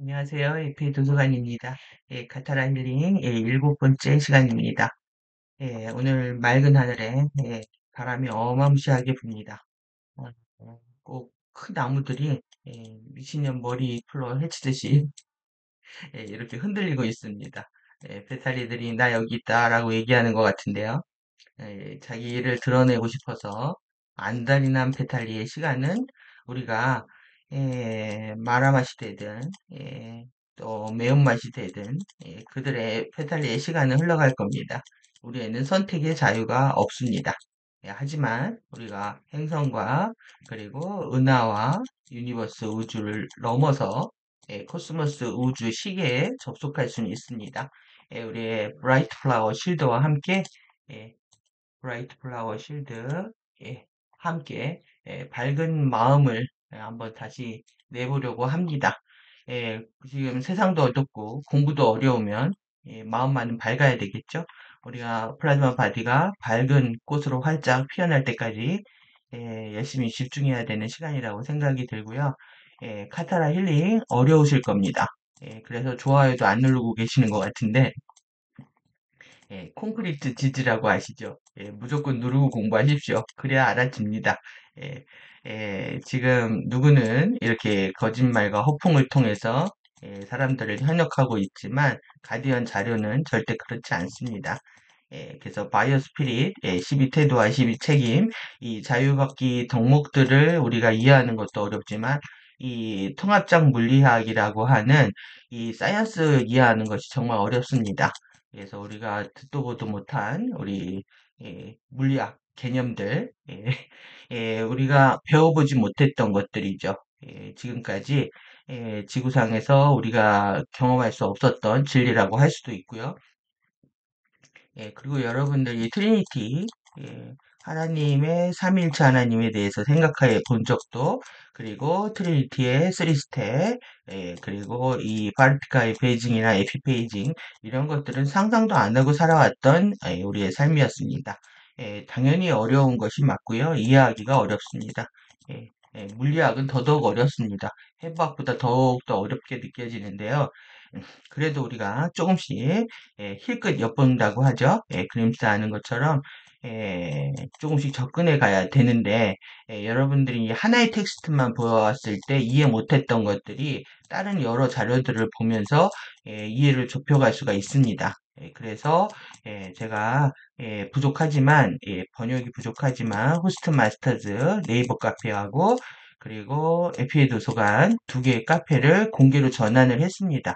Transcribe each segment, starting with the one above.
안녕하세요. 에피 도서관입니다. 카타라 힐링, 일곱 번째 시간입니다. 오늘 맑은 하늘에, 바람이 어마무시하게 붑니다. 어, 꼭 큰 나무들이, 미친년 머리 풀로 헤치듯이, 이렇게 흔들리고 있습니다. 배탈리들이 나 여기 있다라고 얘기하는 것 같은데요. 자기를 드러내고 싶어서 안달이 난 페탈리의 시간은 우리가 마라맛이 되든 또 매운맛이 되든 그들의 페탈리의 시간은 흘러갈 겁니다. 우리에는 선택의 자유가 없습니다. 하지만 우리가 행성과 그리고 은하와 유니버스 우주를 넘어서 코스모스 우주 시계에 접속할 수는 있습니다. 우리의 브라이트 플라워 실드와 함께 예, 브라이트 플라워 실드 예, 함께 밝은 마음을 한번 다시 내보려고 합니다. 지금 세상도 어둡고 공부도 어려우면 마음만은 밝아야 되겠죠? 우리가 플라즈마 바디가 밝은 꽃으로 활짝 피어날 때까지 열심히 집중해야 되는 시간이라고 생각이 들고요. 카타라 힐링 어려우실 겁니다. 그래서 좋아요도 안 누르고 계시는 것 같은데 콘크리트 지지라고 아시죠? 무조건 누르고 공부하십시오. 그래야 알아집니다. 예, 지금 누구는 이렇게 거짓말과 허풍을 통해서 사람들을 현혹하고 있지만 가디언 자료는 절대 그렇지 않습니다. 그래서 바이오 스피릿, 12태도와 12책임, 이 자유받기 덕목들을 우리가 이해하는 것도 어렵지만 이 통합적 물리학이라고 하는 이 사이언스 이해하는 것이 정말 어렵습니다. 그래서 우리가 듣도 보도 못한 우리 물리학 개념들, 우리가 배워보지 못했던 것들이죠. 지금까지 지구상에서 우리가 경험할 수 없었던 진리라고 할 수도 있고요. 그리고 여러분들이 트리니티, 하나님의 삼위일체 하나님에 대해서 생각해 본 적도, 그리고 트리니티의 3스텝, 그리고 이 파르티카의 베이징이나 에피페이징, 이런 것들은 상상도 안 하고 살아왔던 우리의 삶이었습니다. 당연히 어려운 것이 맞고요. 이해하기가 어렵습니다. 물리학은 더더욱 어렵습니다. 해부학보다 더욱더 어렵게 느껴지는데요. 그래도 우리가 조금씩 힐끗 엿본다고 하죠. 그림자 하는 것처럼 조금씩 접근해 가야 되는데 여러분들이 이 하나의 텍스트만 보았을 때 이해 못했던 것들이 다른 여러 자료들을 보면서 이해를 좁혀갈 수가 있습니다. 그래서 제가 부족하지만 번역이 부족하지만 호스트 마스터즈 네이버 카페하고 그리고 에피의 도서관 두 개의 카페를 공개로 전환을 했습니다.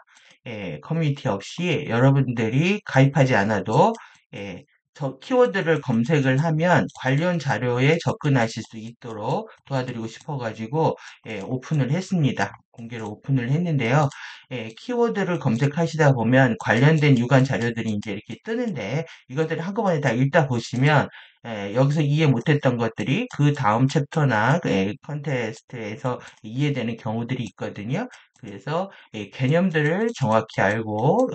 커뮤니티 없이 여러분들이 가입하지 않아도 예, 저 키워드를 검색을 하면 관련 자료에 접근하실 수 있도록 도와드리고 싶어가지고 오픈을 했습니다. 공개로 오픈을 했는데요. 키워드를 검색하시다 보면 관련된 유관 자료들이 이제 이렇게 뜨는데 이것들을 한꺼번에 다 읽다 보시면 여기서 이해 못했던 것들이 그 다음 챕터나 컨테스트에서 이해되는 경우들이 있거든요. 그래서 개념들을 정확히 알고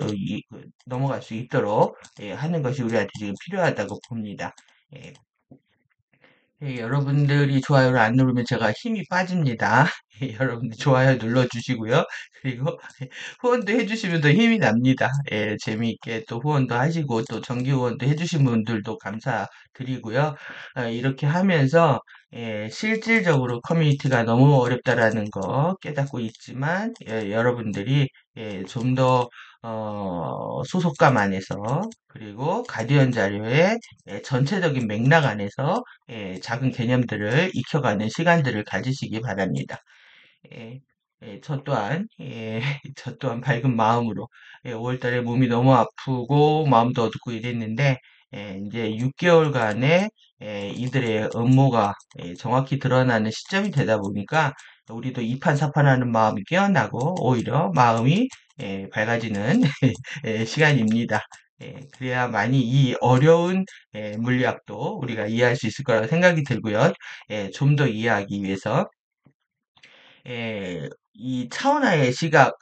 넘어갈 수 있도록 하는 것이 우리한테 지금 필요하다고 봅니다. 예, 여러분들이 좋아요를 안 누르면 제가 힘이 빠집니다. 여러분들 좋아요 눌러주시고요. 그리고 후원도 해주시면 더 힘이 납니다. 재미있게 또 후원도 하시고 또 정기 후원도 해주신 분들도 감사드리고요. 이렇게 하면서 실질적으로 커뮤니티가 너무 어렵다라는 거 깨닫고 있지만 여러분들이 좀 더 소속감 안에서 그리고 가디언 자료의 전체적인 맥락 안에서 작은 개념들을 익혀가는 시간들을 가지시기 바랍니다. 예, 저 또한, 저 또한 밝은 마음으로, 5월달에 몸이 너무 아프고, 마음도 어둡고 이랬는데, 이제 6개월간의, 이들의 업무가 정확히 드러나는 시점이 되다 보니까, 우리도 이판사판하는 마음이 깨어나고, 오히려 마음이 밝아지는 시간입니다. 그래야만이 이 어려운 물리학도 우리가 이해할 수 있을 거라고 생각이 들고요. 좀 더 이해하기 위해서 이 차원화의 지각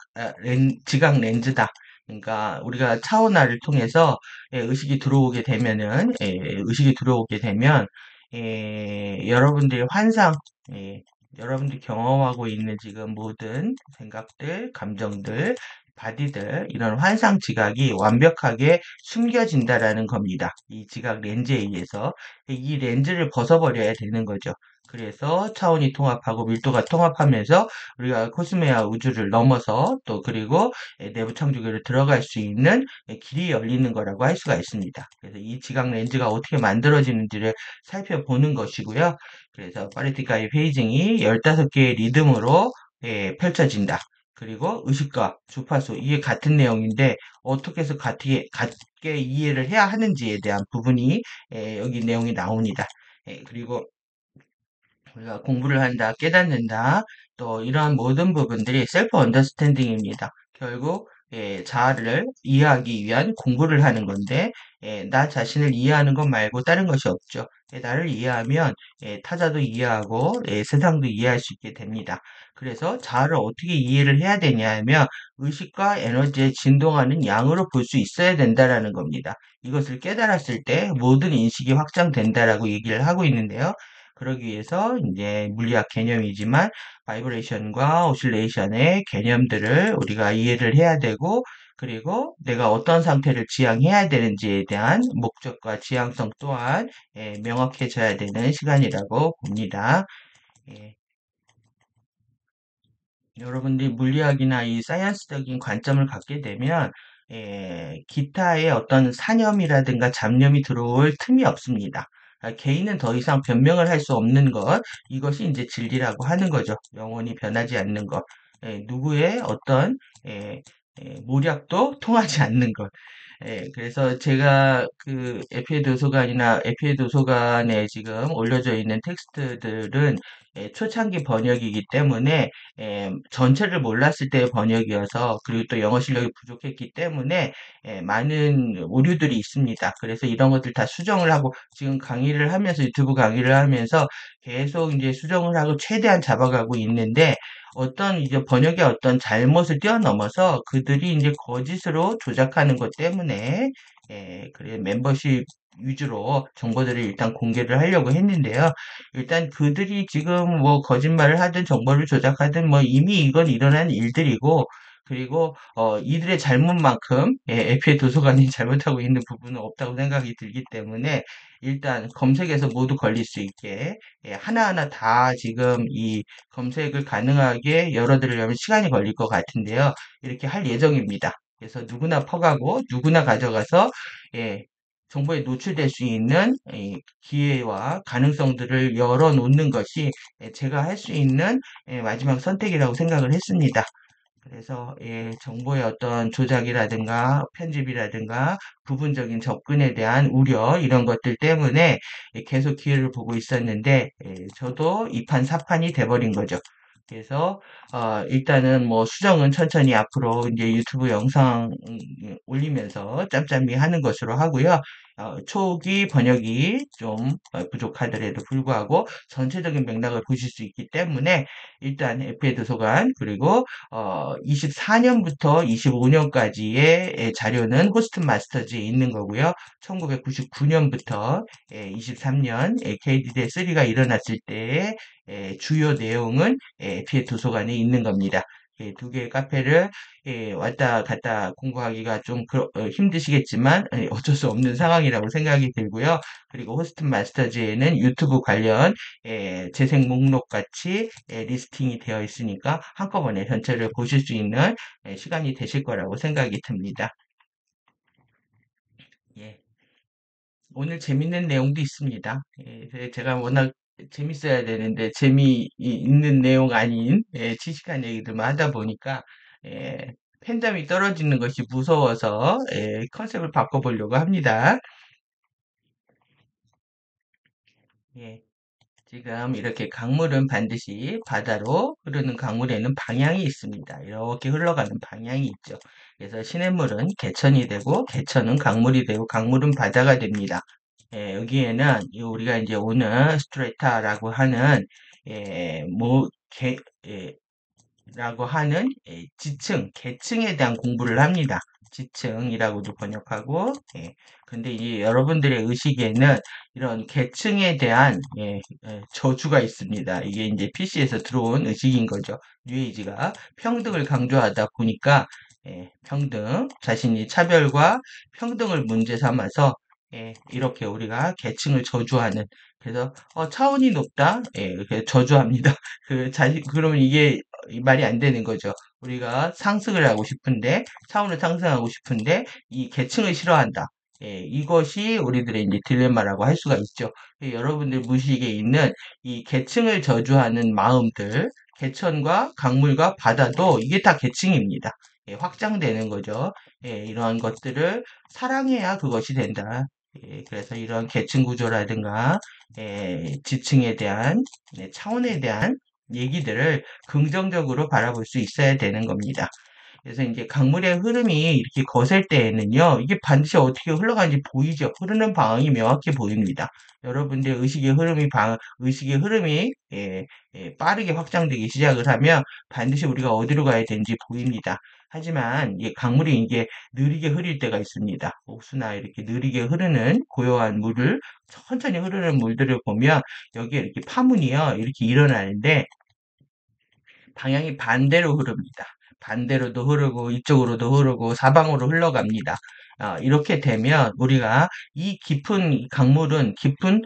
렌즈다. 그러니까 우리가 차원화를 통해서 의식이 들어오게 되면은 의식이 들어오게 되면 여러분들의 환상, 예, 여러분들이 경험하고 있는 지금 모든 생각들, 감정들, 바디들, 이런 환상 지각이 완벽하게 숨겨진다라는 겁니다. 이 지각 렌즈에 의해서. 이 렌즈를 벗어버려야 되는 거죠. 그래서 차원이 통합하고 밀도가 통합하면서 우리가 코스메와 우주를 넘어서 또 그리고 내부 창조계로 들어갈 수 있는 길이 열리는 거라고 할 수가 있습니다. 그래서 이 지각 렌즈가 어떻게 만들어지는지를 살펴보는 것이고요. 그래서 파리티카의 페이징이 15개의 리듬으로 펼쳐진다. 그리고 의식과 주파수, 이게 같은 내용인데 어떻게 해서 같게 이해를 해야 하는지에 대한 부분이 여기 내용이 나옵니다. 그리고 우리가 공부를 한다, 깨닫는다, 또 이러한 모든 부분들이 셀프 언더스탠딩입니다. 결국 자아를 이해하기 위한 공부를 하는 건데 나 자신을 이해하는 것 말고 다른 것이 없죠. 나를 이해하면 타자도 이해하고 세상도 이해할 수 있게 됩니다. 그래서 자아를 어떻게 이해를 해야 되냐 하면 의식과 에너지의 진동하는 양으로 볼 수 있어야 된다라는 겁니다. 이것을 깨달았을 때 모든 인식이 확장된다라고 얘기를 하고 있는데요. 그러기 위해서 이제 물리학 개념이지만 바이브레이션과 오실레이션의 개념들을 우리가 이해를 해야 되고 그리고 내가 어떤 상태를 지향해야 되는지에 대한 목적과 지향성 또한 명확해져야 되는 시간이라고 봅니다. 예, 여러분들이 물리학이나 이 사이언스적인 관점을 갖게 되면 기타의 어떤 사념이라든가 잡념이 들어올 틈이 없습니다. 개인은 더 이상 변명을 할 수 없는 것, 이것이 이제 진리라고 하는 거죠. 영원히 변하지 않는 것, 누구의 어떤 모략도 통하지 않는 것. 그래서 제가 그 에피의 도서관이나 에피의 도서관에 지금 올려져 있는 텍스트들은 초창기 번역이기 때문에 전체를 몰랐을 때의 번역이어서 그리고 또 영어 실력이 부족했기 때문에 많은 오류들이 있습니다. 그래서 이런 것들 다 수정을 하고 지금 강의를 하면서 유튜브 강의를 하면서 계속 이제 수정을 하고 최대한 잡아가고 있는데 어떤 이제 번역의 어떤 잘못을 뛰어넘어서 그들이 이제 거짓으로 조작하는 것 때문에 그래 멤버십 위주로 정보들을 일단 공개를 하려고 했는데요. 일단 그들이 지금 뭐 거짓말을 하든 정보를 조작하든 뭐 이미 이건 일어난 일들이고 그리고 이들의 잘못만큼 에피의 도서관이 잘못하고 있는 부분은 없다고 생각이 들기 때문에 일단 검색에서 모두 걸릴 수 있게 하나하나 다 지금 이 검색을 가능하게 열어드리려면 시간이 걸릴 것 같은데요. 이렇게 할 예정입니다. 그래서 누구나 퍼가고 누구나 가져가서 예, 정보에 노출될 수 있는 기회와 가능성들을 열어놓는 것이 제가 할 수 있는 마지막 선택이라고 생각을 했습니다. 그래서 정보의 어떤 조작이라든가 편집이라든가 부분적인 접근에 대한 우려 이런 것들 때문에 계속 기회를 보고 있었는데 저도 이판사판이 돼버린 거죠. 그래서 일단은 뭐 수정은 천천히 앞으로 이제 유튜브 영상 올리면서 짬짬이 하는 것으로 하고요. 초기 번역이 좀 부족하더라도 불구하고 전체적인 맥락을 보실 수 있기 때문에 일단 FA 도서관 그리고 24년부터 25년까지의 자료는 호스트 마스터즈에 있는 거고요. 1999년부터 23년 KDD3가 일어났을 때의 주요 내용은 FA 도서관에 있는 겁니다. 두 개의 카페를 왔다 갔다 공부하기가 좀 힘드시겠지만 어쩔 수 없는 상황이라고 생각이 들고요. 그리고 호스트 마스터즈에는 유튜브 관련 재생 목록 같이 리스팅이 되어 있으니까 한꺼번에 전체를 보실 수 있는 시간이 되실 거라고 생각이 듭니다. 예. 오늘 재밌는 내용도 있습니다. 제가 워낙 재밌어야 되는데 재미있는 내용 아닌 지식한 얘기들만 하다 보니까 팬덤이 떨어지는 것이 무서워서 컨셉을 바꿔보려고 합니다. 예. 지금 이렇게 강물은 반드시 바다로 흐르는 강물에는 방향이 있습니다. 이렇게 흘러가는 방향이 있죠. 그래서 시냇물은 개천이 되고 개천은 강물이 되고 강물은 바다가 됩니다. 여기에는 우리가 이제 오늘 스트레타라고 하는 뭐 라고 하는 지층, 계층에 대한 공부를 합니다. 지층이라고도 번역하고, 근데 이 여러분들의 의식에는 이런 계층에 대한 저주가 있습니다. 이게 이제 PC에서 들어온 의식인 거죠. 뉴에이지가 평등을 강조하다 보니까 평등, 자신이 차별과 평등을 문제 삼아서 이렇게 우리가 계층을 저주하는 그래서 차원이 높다, 이렇게 저주합니다. 그러면 이게 말이 안 되는 거죠. 우리가 상승을 하고 싶은데 차원을 상승하고 싶은데 이 계층을 싫어한다. 이것이 우리들의 이제 딜레마라고 할 수가 있죠. 여러분들 무의식에 있는 이 계층을 저주하는 마음들, 개천과 강물과 바다도 이게 다 계층입니다. 확장되는 거죠. 이러한 것들을 사랑해야 그것이 된다. 그래서 이런 계층 구조라든가 지층에 대한 차원에 대한 얘기들을 긍정적으로 바라볼 수 있어야 되는 겁니다. 그래서 이제 강물의 흐름이 이렇게 거셀 때에는요, 이게 반드시 어떻게 흘러가는지 보이죠? 흐르는 방향이 명확히 보입니다. 여러분들 의식의 흐름이 빠르게 확장되기 시작을 하면 반드시 우리가 어디로 가야 되는지 보입니다. 하지만 이 강물이 이게 느리게 흐릴 때가 있습니다. 옥수나 이렇게 느리게 흐르는 고요한 물을 천천히 흐르는 물들을 보면 여기에 이렇게 파문이요, 이렇게 일어나는데 방향이 반대로 흐릅니다. 반대로도 흐르고 이쪽으로도 흐르고 사방으로 흘러갑니다. 이렇게 되면 우리가 이 깊은 이 강물은 깊은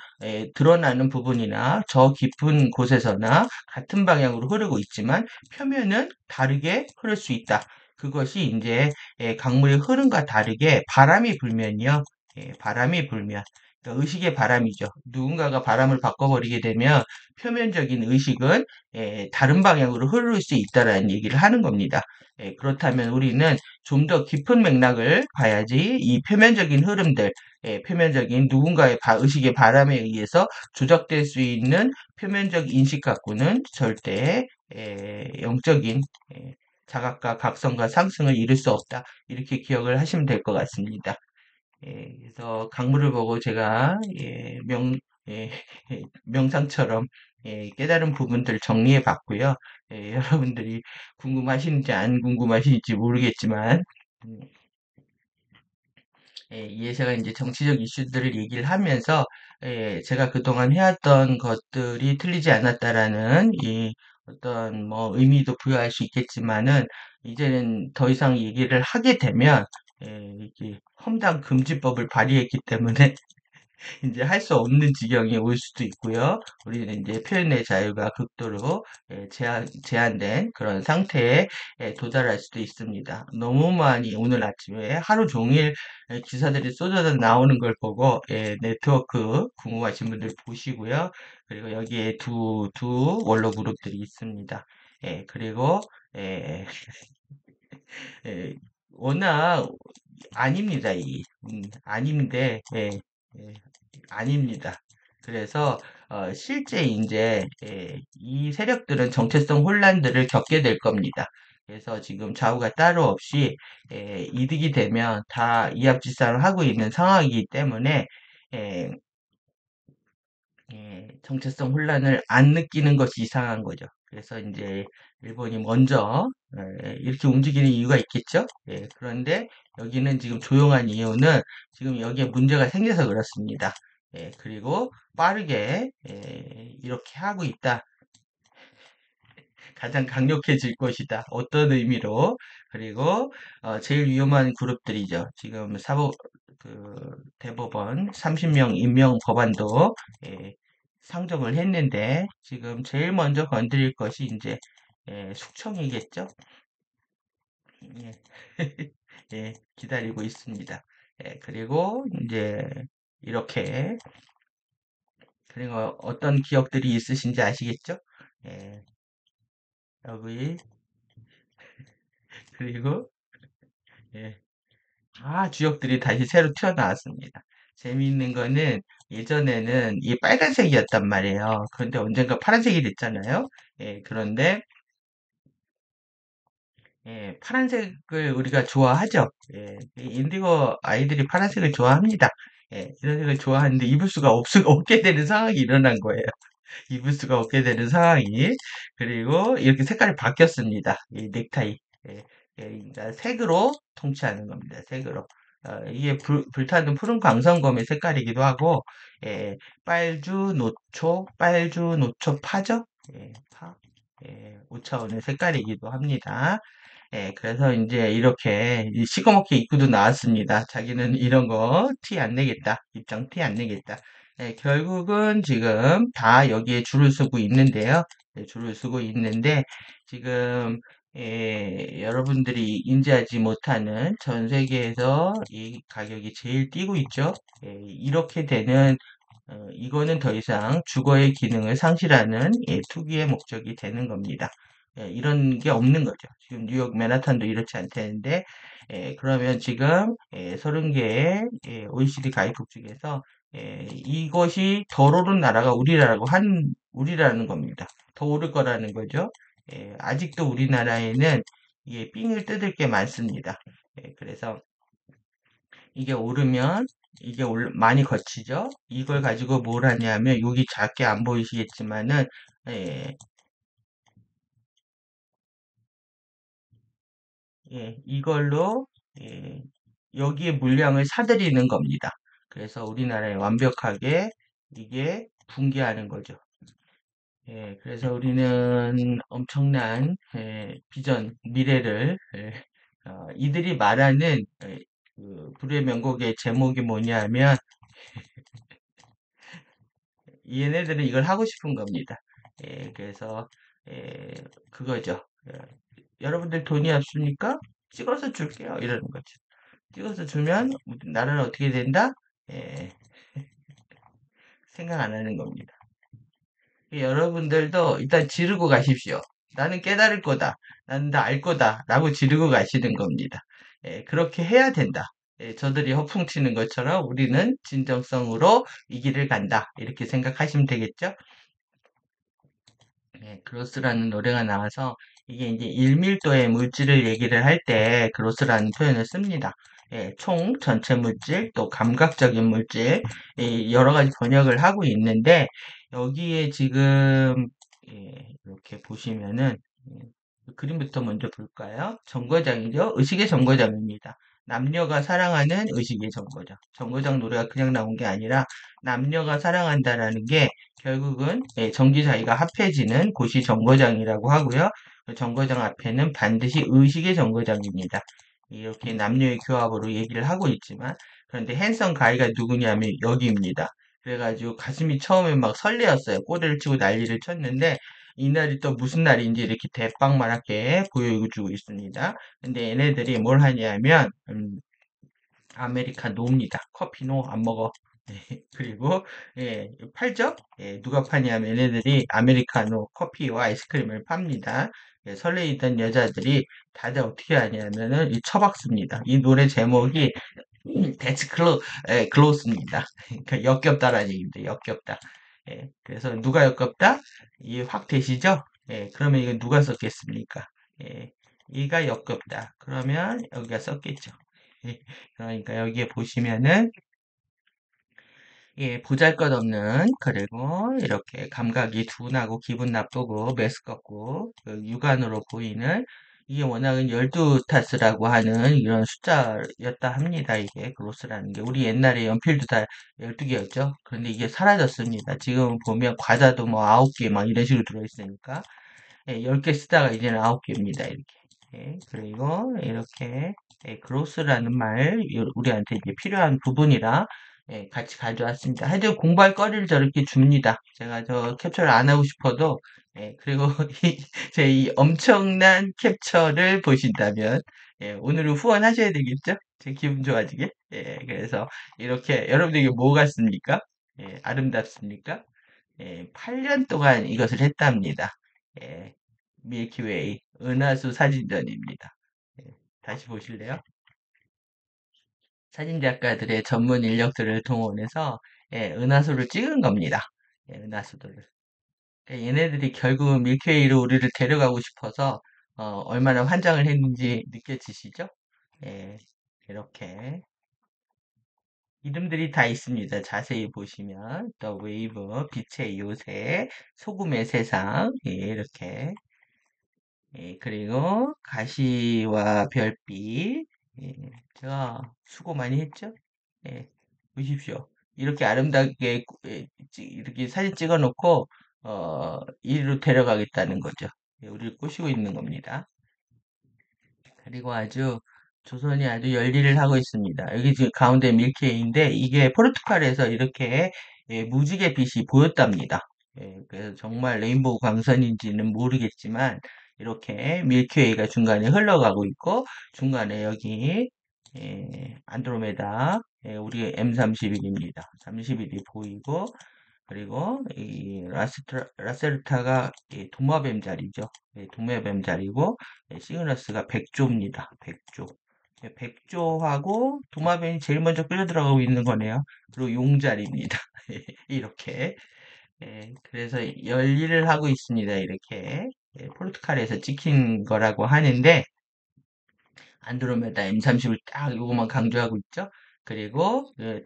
드러나는 부분이나 저 깊은 곳에서나 같은 방향으로 흐르고 있지만 표면은 다르게 흐를 수 있다. 그것이 이제 강물의 흐름과 다르게 바람이 불면요. 바람이 불면 그러니까 의식의 바람이죠. 누군가가 바람을 바꿔버리게 되면 표면적인 의식은 다른 방향으로 흐를 수 있다라는 얘기를 하는 겁니다. 그렇다면 우리는 좀 더 깊은 맥락을 봐야지 이 표면적인 흐름들, 표면적인 누군가의 의식의 바람에 의해서 조작될 수 있는 표면적 인식 갖고는 절대 영적인 자각과 각성과 상승을 이룰 수 없다. 이렇게 기억을 하시면 될 것 같습니다. 그래서 강물을 보고 제가 예, 명상처럼 깨달은 부분들 정리해 봤고요. 여러분들이 궁금하신지 안 궁금하신지 모르겠지만 음, 제가 이제 정치적 이슈들을 얘기를 하면서 제가 그동안 해왔던 것들이 틀리지 않았다라는 이 어떤 뭐 의미도 부여할 수 있겠지만은 이제는 더 이상 얘기를 하게 되면 이게 험담 금지법을 발의했기 때문에 이제 할 수 없는 지경이 올 수도 있고요. 우리는 이제 표현의 자유가 극도로 제한된 그런 상태에 도달할 수도 있습니다. 너무 많이 오늘 아침에 하루 종일 기사들이 쏟아져 나오는 걸 보고 네트워크 궁금하신 분들 보시고요. 그리고 여기에 두 원로 그룹들이 있습니다. 그리고 예, 워낙 아닙니다. 아닌데 아닙니다. 그래서 실제 이제 이 세력들은 정체성 혼란들을 겪게 될 겁니다. 그래서 지금 좌우가 따로 없이 이득이 되면 다 이합집산을 하고 있는 상황이기 때문에 에, 정체성 혼란을 안 느끼는 것이 이상한 거죠. 그래서 이제 일본이 먼저 이렇게 움직이는 이유가 있겠죠? 그런데 여기는 지금 조용한 이유는 지금 여기에 문제가 생겨서 그렇습니다. 그리고 빠르게 이렇게 하고 있다. 가장 강력해질 것이다. 어떤 의미로? 그리고 제일 위험한 그룹들이죠. 지금 대법원 30명 임명 법안도 상정을 했는데 지금 제일 먼저 건드릴 것이 이제 숙청이겠죠. 예, 기다리고 있습니다. 그리고 이제 이렇게 그리고 어떤 기억들이 있으신지 아시겠죠? 예, 여기 그리고 예, 주역들이 다시 새로 튀어나왔습니다. 재미있는 거는 예전에는 이 빨간색이었단 말이에요. 그런데 언젠가 파란색이 됐잖아요. 그런데 파란색을 우리가 좋아하죠. 이 인디고 아이들이 파란색을 좋아합니다. 이런 색을 좋아하는데 입을 수가 없게 되는 상황이 일어난 거예요. 입을 수가 없게 되는 상황이. 그리고 이렇게 색깔이 바뀌었습니다. 이 넥타이. 예, 그러니까 색으로 통치하는 겁니다. 색으로. 이게 불타는 푸른 광선검의 색깔이기도 하고, 예, 빨주, 노초, 파죠? 예, 파. 예, 5차원의 색깔이기도 합니다. 예, 그래서 이제 이렇게 시커멓게 입구도 나왔습니다. 자기는 이런 거 티 안 내겠다. 입장 티 안 내겠다. 예, 결국은 지금 다 여기에 줄을 서고 있는데요. 예, 줄을 서고 있는데 지금 여러분들이 인지하지 못하는 전 세계에서 이 가격이 제일 뛰고 있죠. 예, 이렇게 되는 이거는 더 이상 주거의 기능을 상실하는 투기의 목적이 되는 겁니다. 예, 이런 게 없는 거죠. 지금 뉴욕 맨하탄도 이렇지 않다는데, 그러면 지금 30개의 OECD 가입국 중에서 이것이 덜 오른 나라가 우리라는 겁니다. 더 오를 거라는 거죠. 아직도 우리나라에는 이게 삥을 뜯을 게 많습니다. 그래서 이게 오르면 많이 거치죠. 이걸 가지고 뭘 하냐면 여기 작게 안 보이시겠지만은 예, 이걸로 예, 여기에 물량을 사들이는 겁니다. 그래서 우리나라에 완벽하게 이게 붕괴하는 거죠. 예, 그래서 우리는 엄청난 비전, 미래를 이들이 말하는 불의 명곡의 제목이 뭐냐면 얘네들은 이걸 하고 싶은 겁니다. 그래서 예, 그거죠. 여러분들 돈이 없습니까? 찍어서 줄게요. 이러는 거죠. 찍어서 주면 나라는 어떻게 된다? 예, 생각 안 하는 겁니다. 여러분들도 일단 지르고 가십시오. 나는 깨달을 거다. 나는 다 알 거다. 라고 지르고 가시는 겁니다. 그렇게 해야 된다. 저들이 허풍치는 것처럼 우리는 진정성으로 이 길을 간다. 이렇게 생각하시면 되겠죠? 그로스라는 노래가 나와서 이게 이제 1밀도의 물질을 얘기를 할 때 그로스라는 표현을 씁니다. 총 전체 물질 또 감각적인 물질 여러 가지 번역을 하고 있는데 여기에 지금 이렇게 보시면은 그림부터 먼저 볼까요? 정거장이죠. 의식의 정거장입니다. 남녀가 사랑하는 의식의 정거장. 정거장 노래가 그냥 나온 게 아니라 남녀가 사랑한다라는 게 결국은 전기 자기가 합해지는 곳이 정거장이라고 하고요. 그 정거장 앞에는 반드시 의식의 정거장입니다. 이렇게 남녀의 교합으로 얘기를 하고 있지만 그런데 핸섬 가이가 누구냐면 여기입니다. 그래가지고 가슴이 처음에 막 설레었어요. 꼬리를 치고 난리를 쳤는데 이날이 또 무슨 날인지 이렇게 대빵만하게 보여주고 있습니다. 근데 얘네들이 뭘 하냐면 아메리카노입니다. 커피노 안 먹어. 그리고 팔죠? 누가 파냐면 얘네들이 아메리카노 커피와 아이스크림을 팝니다. 설레이던 여자들이 다들 어떻게 하냐면은 처박습니다. 이 노래 제목이 대츠 클로스입니다. 그러니까 역겹다라는 얘기입니다. 역겹다. 그래서 누가 역겹다? 이해 확 되시죠? 그러면 이건 누가 썼겠습니까? 예, 이가 역겹다. 그러면 여기가 썼겠죠. 그러니까 여기에 보시면은 보잘것없는 그리고 이렇게 감각이 둔하고 기분 나쁘고 메스껍고 그 육안으로 보이는 이게 워낙은 12타스라고 하는 이런 숫자였다 합니다. 이게 그로스라는 게 우리 옛날에 연필도 다 12개였죠. 그런데 이게 사라졌습니다. 지금 보면 과자도 뭐 9개 막 이런 식으로 들어있으니까 10개 쓰다가 이제는 9개입니다. 이렇게. 그리고 이렇게 그로스라는 말 우리한테 이제 필요한 부분이라 같이 가져왔습니다. 하여튼 공부할 거리를 저렇게 줍니다. 제가 저 캡처를 안 하고 싶어도 그리고 제 이 엄청난 캡처를 보신다면 오늘은 후원하셔야 되겠죠? 제 기분 좋아지게. 그래서 이렇게 여러분들 이게 뭐 같습니까? 아름답습니까? 8년 동안 이것을 했답니다. 예, 밀키웨이 은하수 사진전입니다. 예, 다시 보실래요? 사진작가들의 전문 인력들을 동원해서 은하수를 찍은 겁니다. 은하수들을. 그러니까 얘네들이 결국 밀키웨이로 우리를 데려가고 싶어서 얼마나 환장을 했는지 느껴지시죠? 예, 이렇게 이름들이 다 있습니다. 자세히 보시면 더 웨이브, 빛의 요새, 소금의 세상 이렇게 그리고 가시와 별빛. 예, 제가 수고 많이 했죠? 예, 보십시오. 이렇게 아름답게 이렇게 사진 찍어 놓고 이리로 데려가겠다는 거죠. 예, 우리를 꼬시고 있는 겁니다. 그리고 조선이 아주 열일을 하고 있습니다. 여기 지금 가운데 밀키웨이인데 이게 포르투갈에서 이렇게 무지개 빛이 보였답니다. 그래서 정말 레인보우 광선인지는 모르겠지만 이렇게 밀키웨이가 중간에 흘러가고 있고 중간에 여기 안드로메다 우리 M31입니다. 31이 보이고 그리고 이 라세르타가 도마뱀 자리죠. 도마뱀 자리고 시그너스가 백조입니다. 백조. 백조하고 도마뱀이 제일 먼저 끌려 들어가고 있는 거네요. 그리고 용자리입니다. 이렇게. 그래서 열일을 하고 있습니다. 이렇게. 포르투갈에서 찍힌 거라고 하는데 안드로메다 M30을 딱 요거만 강조하고 있죠. 그리고 그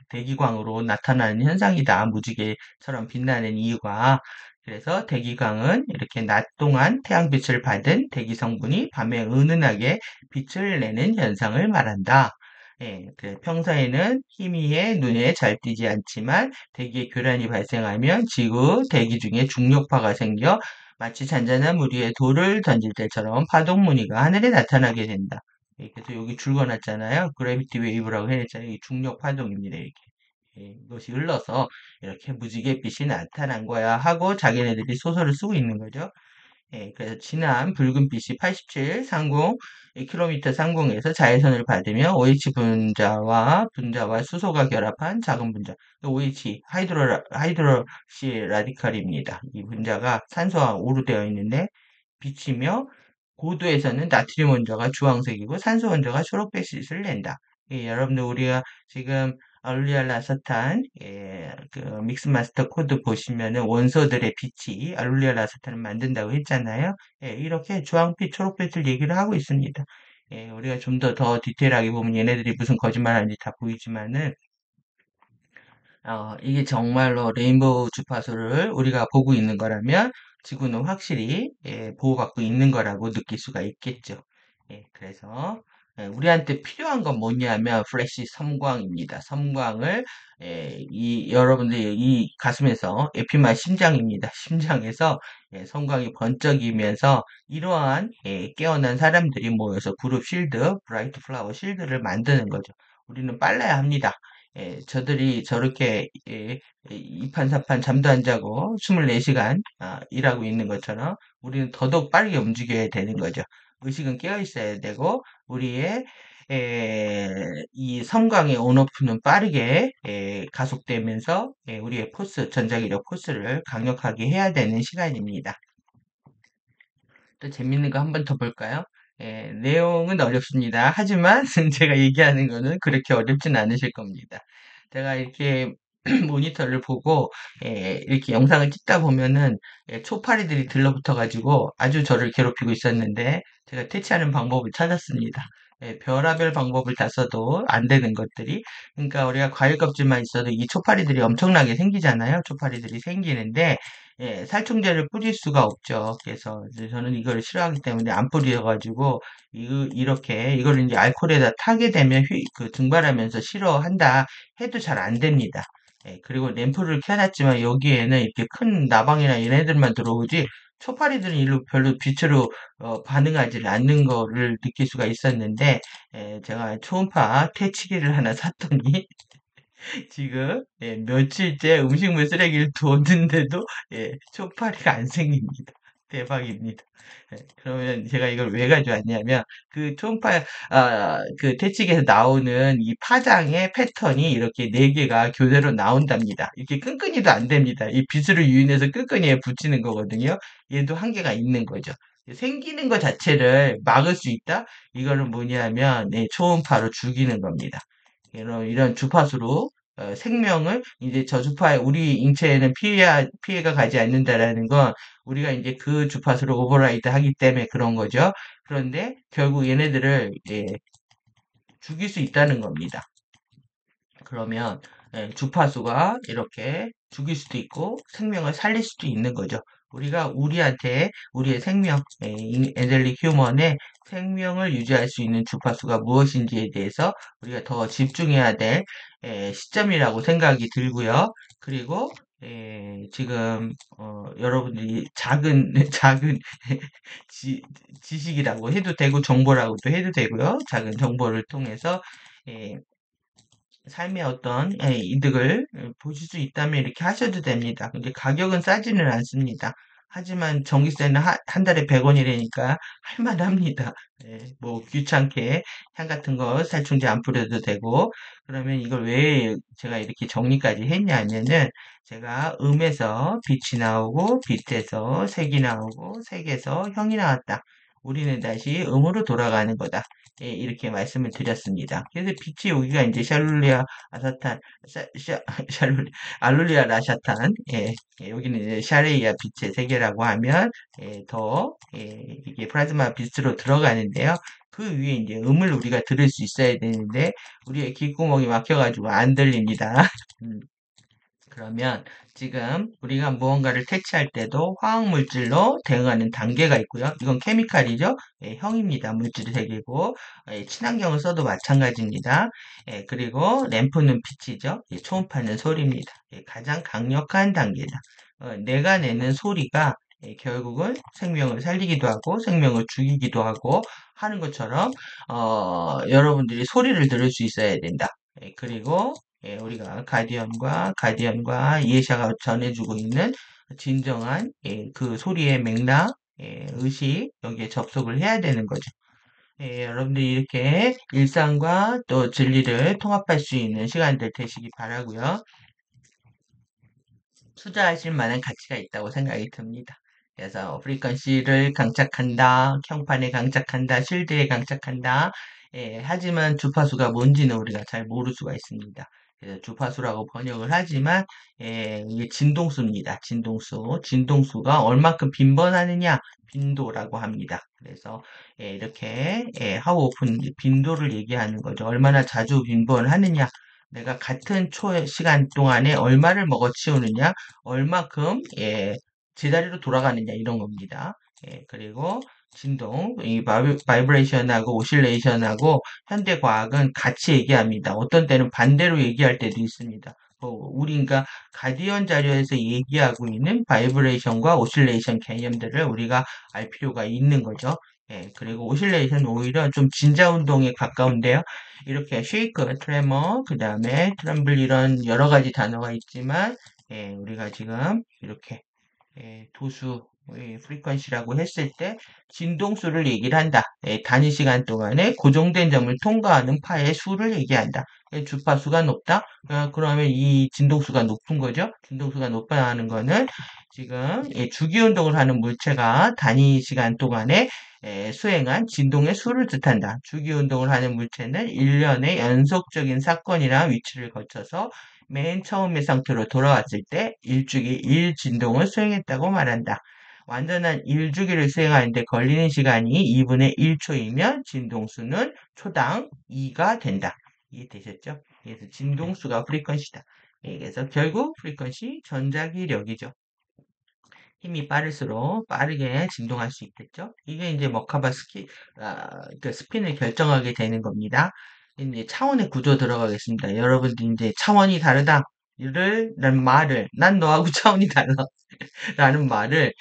대기광으로 나타나는 현상이다. 무지개처럼 빛나는 이유가 그래서 대기광은 이렇게 낮 동안 태양빛을 받은 대기 성분이 밤에 은은하게 빛을 내는 현상을 말한다. 평소에는 희미해 눈에 잘 띄지 않지만 대기의 교란이 발생하면 지구 대기 중에 중력파가 생겨 마치 잔잔한 물 위에 돌을 던질 때처럼 파동 무늬가 하늘에 나타나게 된다. 그래서 여기 줄 그어놨잖아요. 그래비티 웨이브라고 해냈잖아요. 이 중력 파동입니다. 이렇게. 이것이 흘러서 이렇게 무지갯빛이 나타난 거야 하고 자기네들이 소설을 쓰고 있는 거죠. 그래서 진한 붉은빛이 87, 30, 킬로미터 상공에서 자외선을 받으며 OH 분자와 수소가 결합한 작은 분자, OH 하이드로시 라디칼입니다. 이 분자가 산소와 오르되어 있는데 비치며 고도에서는 나트륨 원자가 주황색이고 산소 원자가 초록빛을 낸다. 여러분들 우리가 지금 알룰리아 라서탄 그 믹스마스터 코드 보시면은 원소들의 빛이 알룰리아 라서탄을 만든다고 했잖아요. 이렇게 주황빛, 초록빛을 얘기를 하고 있습니다. 우리가 좀 더 디테일하게 보면 얘네들이 무슨 거짓말하는지 다 보이지만은 이게 정말로 레인보우 주파수를 우리가 보고 있는 거라면 지구는 확실히 보호받고 있는 거라고 느낄 수가 있겠죠. 그래서 우리한테 필요한 건 뭐냐면 플래시 섬광입니다. 섬광을 여러분들 이 가슴에서 에피마 심장입니다. 심장에서 섬광이 번쩍이면서 이러한 깨어난 사람들이 모여서 그룹 실드, 브라이트 플라워 실드를 만드는 거죠. 우리는 빨라야 합니다. 저들이 저렇게 이판사판 잠도 안 자고 24시간 일하고 있는 것처럼 우리는 더더욱 빠르게 움직여야 되는 거죠. 의식은 깨어 있어야 되고 우리의 이 섬광의 온오프는 빠르게 가속되면서 우리의 전자기력 포스를 강력하게 해야 되는 시간입니다. 또 재밌는 거 한 번 더 볼까요? 내용은 어렵습니다. 하지만 제가 얘기하는 거는 그렇게 어렵진 않으실 겁니다. 제가 이렇게 모니터를 보고 이렇게 영상을 찍다 보면은 초파리들이 들러붙어가지고 아주 저를 괴롭히고 있었는데 제가 퇴치하는 방법을 찾았습니다. 별하별 방법을 다 써도 안 되는 것들이 그러니까 우리가 과일 껍질만 있어도 이 초파리들이 엄청나게 생기잖아요. 초파리들이 생기는데 살충제를 뿌릴 수가 없죠. 그래서 이제 저는 이걸 싫어하기 때문에 안 뿌려가지고 이렇게 이걸 이제 알코올에다 타게 되면 증발하면서 싫어한다 해도 잘 안 됩니다. 그리고 램프를 켜놨지만 여기에는 이렇게 큰 나방이나 얘네들만 들어오지 초파리들은 일로 별로 빛으로 반응하지 않는 거를 느낄 수가 있었는데 제가 초음파 퇴치기를 하나 샀더니 지금 며칠째 음식물 쓰레기를 뒀는데도 초파리가 안 생깁니다. 대박입니다. 그러면 제가 이걸 왜 가져왔냐면 그 초음파 그 퇴치기에서 나오는 이 파장의 패턴이 이렇게 네 개가 교대로 나온답니다. 이렇게 끈끈이도 안 됩니다. 이 빗으로 유인해서 끈끈이에 붙이는 거거든요. 얘도 한계가 있는 거죠. 생기는 것 자체를 막을 수 있다? 이거는 뭐냐면 초음파로 죽이는 겁니다. 이런 주파수로 생명을 이제 저주파에 우리 인체에는 피해가 가지 않는다라는 건 우리가 이제 그 주파수를 오버라이드 하기 때문에 그런 거죠. 그런데 결국 얘네들을 죽일 수 있다는 겁니다. 그러면 주파수가 이렇게 죽일 수도 있고 생명을 살릴 수도 있는 거죠. 우리가 우리한테 우리의 생명, 엔젤릭 휴먼의 생명을 유지할 수 있는 주파수가 무엇인지에 대해서 우리가 더 집중해야 될 시점이라고 생각이 들고요. 그리고 지금 여러분들이 작은 작은 지, 지식이라고 해도 되고 정보라고도 해도 되고요. 작은 정보를 통해서 예, 삶의 어떤 이득을 보실 수 있다면 이렇게 하셔도 됩니다. 근데 가격은 싸지는 않습니다. 하지만 전기세는 한 달에 100원이라니까 할만합니다. 뭐 귀찮게 향 같은 거 살충제 안 뿌려도 되고 그러면 이걸 왜 제가 이렇게 정리까지 했냐면은 제가 음에서 빛이 나오고 빛에서 색이 나오고 색에서 형이 나왔다. 우리는 다시 음으로 돌아가는 거다. 이렇게 말씀을 드렸습니다. 그래서 빛이 여기가 이제 샬룰리아 아사탄, 샬룰리, 알룰리아 라샤탄, 여기는 이제 샤레이아 빛의 세계라고 하면, 이게 플라즈마 빛으로 들어가는데요. 그 위에 이제 음을 우리가 들을 수 있어야 되는데, 우리의 귓구멍이 막혀가지고 안 들립니다. 그러면 지금 우리가 무언가를 퇴치할 때도 화학물질로 대응하는 단계가 있고요. 이건 케미칼이죠. 형입니다. 물질이 색이고 친환경을 써도 마찬가지입니다. 그리고 램프는 빛이죠. 초음파는 소리입니다. 가장 강력한 단계다. 내가 내는 소리가 결국은 생명을 살리기도 하고 생명을 죽이기도 하고 하는 것처럼 여러분들이 소리를 들을 수 있어야 된다. 그리고 우리가 가디언과 이해샤가 전해주고 있는 진정한 그 소리의 맥락, 의식 여기에 접속을 해야 되는 거죠. 여러분들이 이렇게 일상과 또 진리를 통합할 수 있는 시간들 되시기 바라고요. 투자하실 만한 가치가 있다고 생각이 듭니다. 그래서 프리퀀시를 강착한다, 평판에 강착한다, 실드에 강착한다. 하지만 주파수가 뭔지는 우리가 잘 모를 수가 있습니다. 그래서 주파수라고 번역을 하지만 이게 진동수입니다. 진동수. 진동수가 얼마큼 빈번하느냐 빈도라고 합니다. 그래서 이렇게 how often 빈도를 얘기하는 거죠. 얼마나 자주 빈번하느냐. 내가 같은 초 시간 동안에 얼마를 먹어치우느냐, 얼마큼 제자리로 돌아가느냐 이런 겁니다. 그리고 진동, 이 바이브레이션하고 오실레이션하고 현대 과학은 같이 얘기합니다. 어떤 때는 반대로 얘기할 때도 있습니다. 우리가 가디언 자료에서 얘기하고 있는 바이브레이션과 오실레이션 개념들을 우리가 알 필요가 있는 거죠. 그리고 오실레이션 오히려 좀 진자 운동에 가까운데요. 이렇게 쉐이크, 트레머, 그 다음에 트럼블 이런 여러 가지 단어가 있지만 우리가 지금 이렇게 도수 프리퀀시라고 했을 때 진동수를 얘기를 한다. 단위 시간 동안에 고정된 점을 통과하는 파의 수를 얘기한다. 주파수가 높다. 그러면 이 진동수가 높은 거죠. 진동수가 높다는 거는 지금 주기 운동을 하는 물체가 단위 시간 동안에 수행한 진동의 수를 뜻한다. 주기 운동을 하는 물체는 일련의 연속적인 사건이나 위치를 거쳐서 맨 처음의 상태로 돌아왔을 때 일주기 1진동을 수행했다고 말한다. 완전한 1주기를 수행하는데 걸리는 시간이 2분의 1초이면 진동수는 초당 2가 된다. 이해되셨죠? 그래서 진동수가 프리퀀시다. 그래서 결국 프리퀀시 전자기력이죠. 힘이 빠를수록 빠르게 진동할 수 있겠죠? 이게 이제 머카바 그 스핀을 결정하게 되는 겁니다. 이제 차원의 구조 들어가겠습니다. 여러분들 이제 차원이 다르다. 난 말을, 난 너하고 차원이 달라. 라는 말을,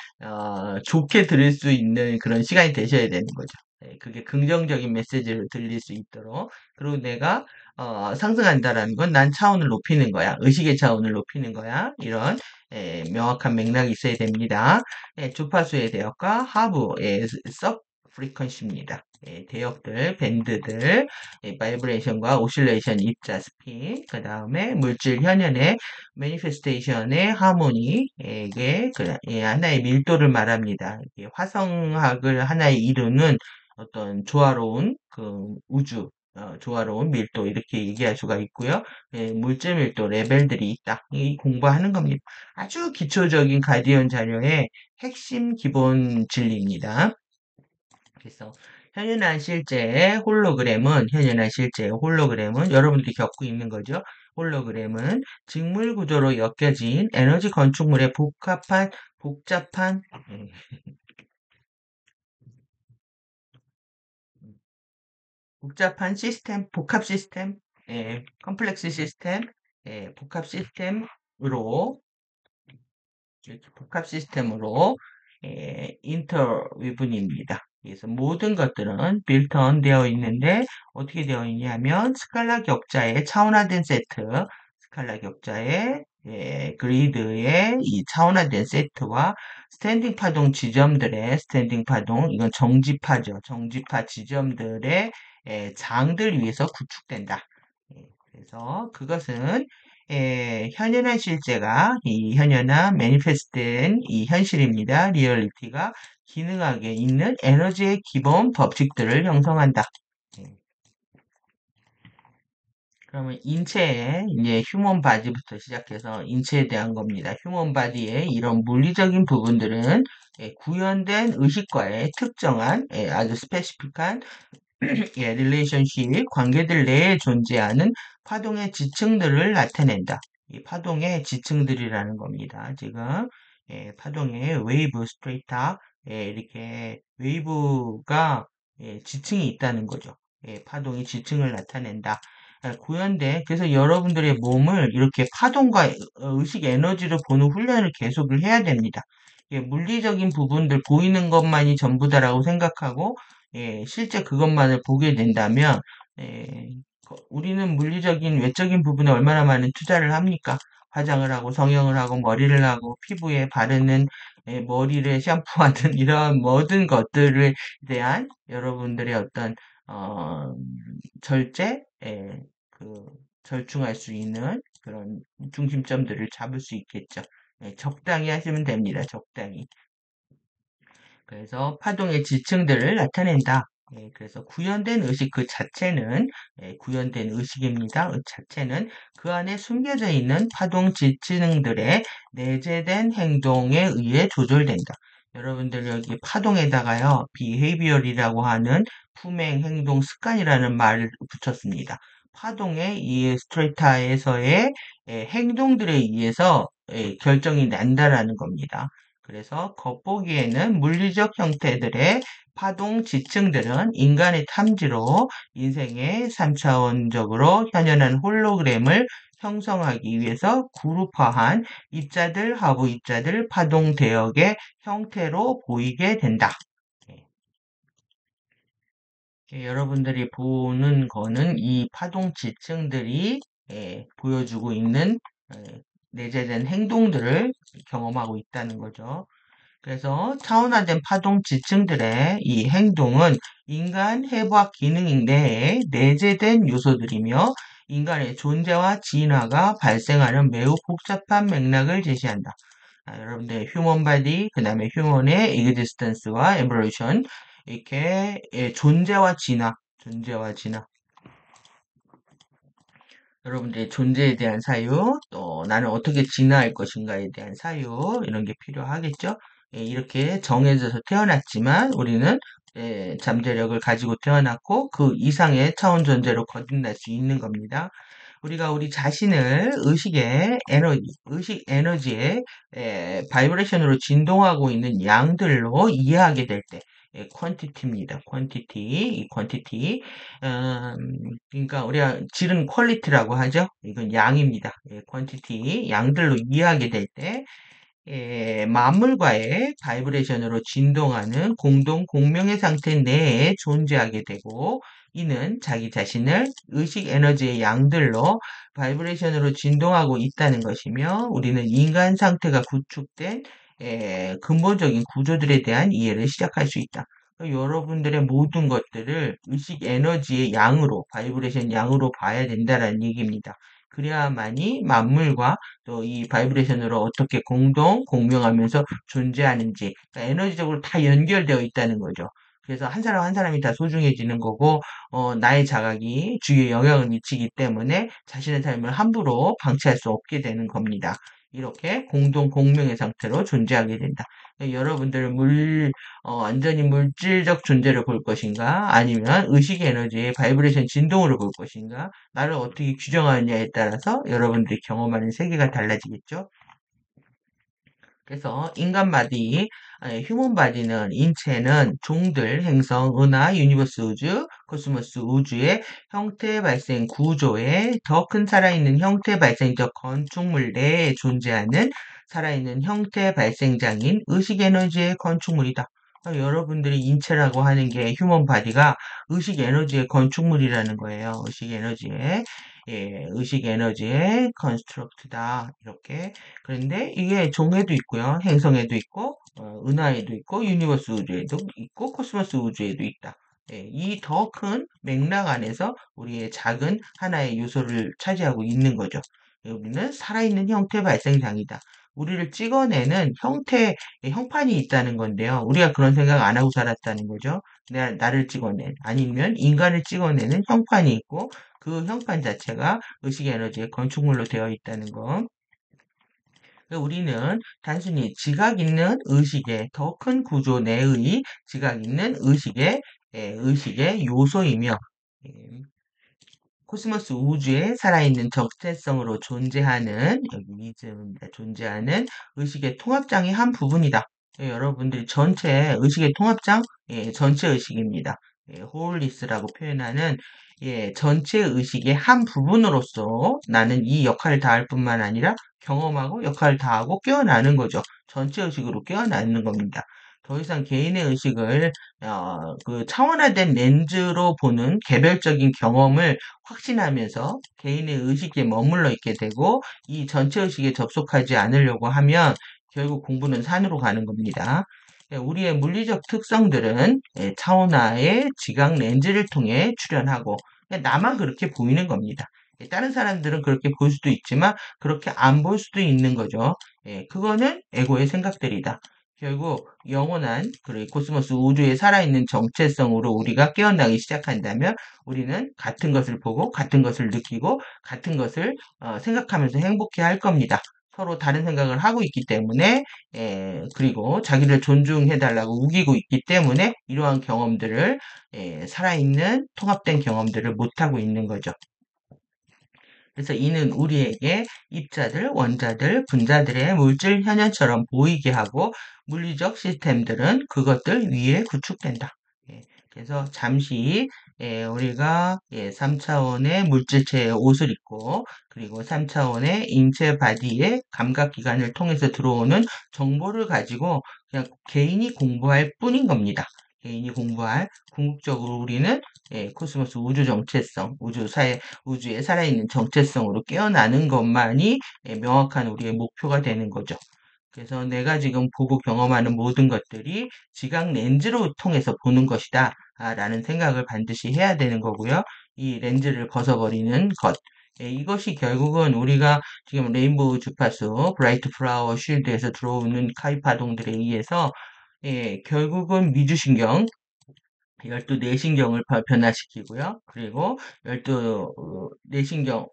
좋게 들을 수 있는 그런 시간이 되셔야 되는 거죠. 그게 긍정적인 메시지를 들릴 수 있도록. 그리고 내가, 상승한다라는 건 난 차원을 높이는 거야. 의식의 차원을 높이는 거야. 이런, 명확한 맥락이 있어야 됩니다. 주파수의 대역과 하부의 섭 프리퀀시입니다. 대역들, 밴드들, 바이브레이션과 오실레이션, 입자, 스핀, 그 다음에 물질 현현의 매니페스테이션의 하모니에게 하나의 밀도를 말합니다. 화성학을 하나의 이루는 어떤 조화로운 그 우주, 조화로운 밀도 이렇게 얘기할 수가 있고요. 물질 밀도 레벨들이 있다. 이 공부하는 겁니다. 아주 기초적인 가디언 자료의 핵심 기본 진리입니다. 그래서 현현한 실제의 홀로그램은 여러분들이 겪고 있는 거죠. 홀로그램은 직물 구조로 엮여진 에너지 건축물의 복잡한, 예, 복잡한 시스템, 복합 시스템, 컴플렉스 시스템, 복합 시스템으로 이렇게 복합 시스템으로 인터위분입니다. 그래서 모든 것들은 빌트온 되어 있는데 어떻게 되어 있냐면 스칼라 격자의 차원화된 세트, 스칼라 격자의 그리드의 이 차원화된 세트와 스탠딩 파동 지점들의 스탠딩 파동 이건 정지파죠. 정지파 지점들의 장들 위해서 구축된다. 그래서 그것은 현연한 실제가 이 현연한 매니페스트된 이 현실입니다. 리얼리티가 기능하게 있는 에너지의 기본 법칙들을 형성한다. 예, 그러면 인체의 이제 휴먼 바디부터 시작해서 인체에 대한 겁니다. 휴먼 바디의 이런 물리적인 부분들은 구현된 의식과의 특정한 아주 스페시픽한 릴레이션십, 관계들 내에 존재하는 파동의 지층들을 나타낸다. 이 파동의 지층들이라는 겁니다. 지금 파동의 웨이브, 스트레이타, 이렇게 웨이브가 지층이 있다는 거죠. 파동이 지층을 나타낸다. 구현대 그래서 여러분들의 몸을 이렇게 파동과 의식 에너지로 보는 훈련을 계속을 해야 됩니다. 물리적인 부분들 보이는 것만이 전부다라고 생각하고 실제 그것만을 보게 된다면 예, 우리는 물리적인 외적인 부분에 얼마나 많은 투자를 합니까? 화장을 하고 성형을 하고 머리를 하고 피부에 바르는 머리를 샴푸하든 이런 모든 것들에 대한 여러분들의 어떤 어, 절제, 그 절충할 수 있는 그런 중심점들을 잡을 수 있겠죠. 적당히 하시면 됩니다. 적당히. 그래서 파동의 지층들을 나타낸다. 그래서 구현된 의식 그 자체는 구현된 의식입니다. 그 자체는 그 안에 숨겨져 있는 파동 지층들의 내재된 행동에 의해 조절된다. 여러분들 여기 파동에다가요, behavior이라고 하는 품행, 행동, 습관이라는 말을 붙였습니다. 파동의 이 스트레타에서의 행동들에 의해서 결정이 난다라는 겁니다. 그래서 겉보기에는 물리적 형태들의 파동 지층들은 인간의 탐지로 인생의 3차원적으로 현현한 홀로그램을 형성하기 위해서 그룹화한 입자들, 하부 입자들, 파동 대역의 형태로 보이게 된다. 예, 여러분들이 보는 거는 이 파동 지층들이 보여주고 있는 내재된 행동들을 경험하고 있다는 거죠. 그래서 차원화된 파동 지층들의 이 행동은 인간 해부학 기능 내에 내재된 요소들이며 인간의 존재와 진화가 발생하는 매우 복잡한 맥락을 제시한다. 여러분들 휴먼 바디, 그 다음에 휴먼의 existence와 evolution 이렇게 존재와 진화, 존재와 진화 여러분들의 존재에 대한 사유, 또 나는 어떻게 진화할 것인가에 대한 사유, 이런 게 필요하겠죠? 이렇게 정해져서 태어났지만 우리는 잠재력을 가지고 태어났고 그 이상의 차원 존재로 거듭날 수 있는 겁니다. 우리가 우리 자신을 의식 에너지의 바이브레이션으로 진동하고 있는 양들로 이해하게 될 때, 퀀티티입니다. 퀀티티, 이 퀀티티. 그러니까 우리가 질은 퀄리티라고 하죠. 이건 양입니다. 퀀티티, 양들로 이해하게 될 때, 만물과의 바이브레이션으로 진동하는 공동 공명의 상태 내에 존재하게 되고, 이는 자기 자신을 의식 에너지의 양들로 바이브레이션으로 진동하고 있다는 것이며, 우리는 인간 상태가 구축된 근본적인 구조들에 대한 이해를 시작할 수 있다. 여러분들의 모든 것들을 의식 에너지의 양으로, 바이브레이션 양으로 봐야 된다는 얘기입니다. 그래야만이 만물과 또 이 바이브레이션으로 어떻게 공명하면서 존재하는지, 그러니까 에너지적으로 다 연결되어 있다는 거죠. 그래서 한 사람 한 사람이 다 소중해지는 거고, 나의 자각이 주위에 영향을 미치기 때문에 자신의 삶을 함부로 방치할 수 없게 되는 겁니다. 이렇게 공동 공명의 상태로 존재하게 된다. 여러분들은 완전히 물질적 존재를 볼 것인가, 아니면 의식 에너지의 바이브레이션 진동으로 볼 것인가, 나를 어떻게 규정하느냐에 따라서 여러분들이 경험하는 세계가 달라지겠죠? 그래서 인간 바디, 휴먼 바디는 인체는 종들, 행성, 은하, 유니버스 우주, 코스모스 우주의 형태 발생 구조에 더 큰 살아있는 형태 발생적 건축물 내에 존재하는 살아있는 형태 발생장인 의식 에너지의 건축물이다. 여러분들이 인체라고 하는 게 휴먼 바디가 의식 에너지의 건축물이라는 거예요. 의식 에너지의 컨스트럭트다. 이렇게. 그런데 이게 종에도 있고요. 행성에도 있고, 은하에도 있고, 유니버스 우주에도 있고, 코스모스 우주에도 있다. 이 더 큰 맥락 안에서 우리의 작은 하나의 요소를 차지하고 있는 거죠. 우리는 살아있는 형태 발생장이다. 우리를 찍어내는 형판이 있다는 건데요. 우리가 그런 생각 안 하고 살았다는 거죠. 나를 찍어낸, 아니면 인간을 찍어내는 형판이 있고, 그 형판 자체가 의식 에너지의 건축물로 되어 있다는 거. 우리는 단순히 지각 있는 의식의 더 큰 구조 내의 지각 있는 의식의 요소이며, 예, 코스모스 우주에 살아있는 정체성으로 존재하는, 여기 이즈입니다. 존재하는 의식의 통합장의 한 부분이다. 여러분들이 전체 의식의 통합장, 전체 의식입니다. 홀리스라고 표현하는 전체 의식의 한 부분으로서 나는 이 역할을 다할 뿐만 아니라 경험하고 역할을 다하고 깨어나는 거죠. 전체 의식으로 깨어나는 겁니다. 더 이상 개인의 의식을 그 차원화된 렌즈로 보는 개별적인 경험을 확신하면서 개인의 의식에 머물러 있게 되고 이 전체 의식에 접속하지 않으려고 하면 결국 공부는 산으로 가는 겁니다. 우리의 물리적 특성들은 차원화의 지각 렌즈를 통해 출현하고 나만 그렇게 보이는 겁니다. 다른 사람들은 그렇게 볼 수도 있지만 그렇게 안 볼 수도 있는 거죠. 그거는 에고의 생각들이다. 결국 영원한 그리고 코스모스 우주에 살아있는 정체성으로 우리가 깨어나기 시작한다면 우리는 같은 것을 보고 같은 것을 느끼고 같은 것을 생각하면서 행복해 할 겁니다. 서로 다른 생각을 하고 있기 때문에 그리고 자기를 존중해달라고 우기고 있기 때문에 이러한 경험들을 살아있는 통합된 경험들을 못하고 있는 거죠. 그래서 이는 우리에게 입자들, 원자들, 분자들의 물질 현현처럼 보이게 하고 물리적 시스템들은 그것들 위에 구축된다. 그래서 잠시 우리가 3차원의 물질체의 옷을 입고 그리고 3차원의 인체 바디의 감각기관을 통해서 들어오는 정보를 가지고 그냥 개인이 공부할 뿐인 겁니다. 개인이 공부할 궁극적으로 우리는 코스모스 우주 정체성, 우주에 살아있는 정체성으로 깨어나는 것만이 명확한 우리의 목표가 되는 거죠. 그래서 내가 지금 보고 경험하는 모든 것들이 지각 렌즈로 통해서 보는 것이다. 라는 생각을 반드시 해야 되는 거고요. 이 렌즈를 벗어버리는 것. 이것이 결국은 우리가 지금 레인보우 주파수, 브라이트 플라워 쉴드에서 들어오는 카이 파동들에 의해서 결국은 미주신경, 12 내신경을 변화시키고요. 그리고 12 내신경,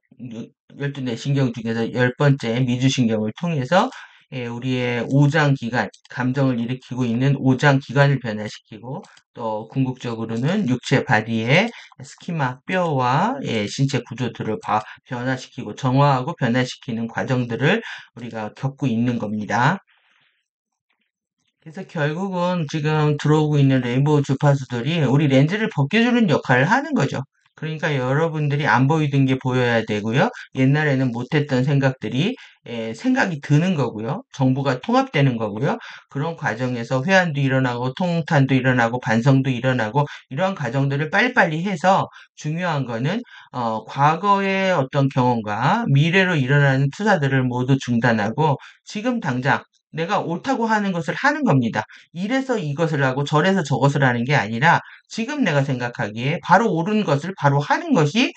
12 내신경 중에서 10번째 미주신경을 통해서 우리의 오장 기관, 감정을 일으키고 있는 오장 기관을 변화시키고 또 궁극적으로는 육체 바디의 스키마, 뼈와 신체 구조들을 변화시키고 정화하고 변화시키는 과정들을 우리가 겪고 있는 겁니다. 그래서 결국은 지금 들어오고 있는 레인보우 주파수들이 우리 렌즈를 벗겨주는 역할을 하는 거죠. 그러니까 여러분들이 안 보이던 게 보여야 되고요. 옛날에는 못했던 생각들이 생각이 드는 거고요. 정보가 통합되는 거고요. 그런 과정에서 회한도 일어나고 통탄도 일어나고 반성도 일어나고 이러한 과정들을 빨리빨리 해서 중요한 거는 과거의 어떤 경험과 미래로 일어나는 투자들을 모두 중단하고 지금 당장 내가 옳다고 하는 것을 하는 겁니다. 이래서 이것을 하고 저래서 저것을 하는 게 아니라 지금 내가 생각하기에 바로 옳은 것을 바로 하는 것이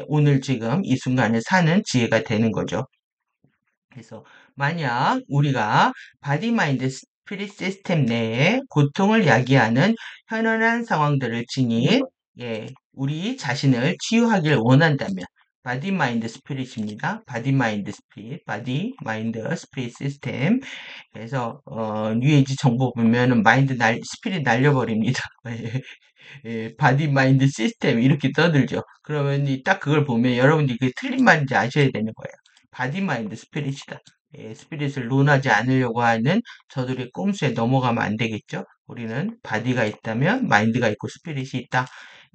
오늘 지금 이 순간을 사는 지혜가 되는 거죠. 그래서 만약 우리가 바디 마인드 스피릿 시스템 내에 고통을 야기하는 현연한 상황들을 지닌 우리 자신을 치유하길 원한다면 바디 마인드 스피릿입니다. 바디 마인드 스피릿, 바디 마인드 스피릿 시스템. 그래서 뉴에이지 정보 보면은 스피릿 날려버립니다. 바디 마인드 시스템 이렇게 떠들죠. 그러면 딱 그걸 보면 여러분들이 그게 틀린 말인지 아셔야 되는 거예요. 바디 마인드 스피릿이다. 스피릿을 논하지 않으려고 하는 저들의 꼼수에 넘어가면 안 되겠죠. 우리는 바디가 있다면 마인드가 있고 스피릿이 있다.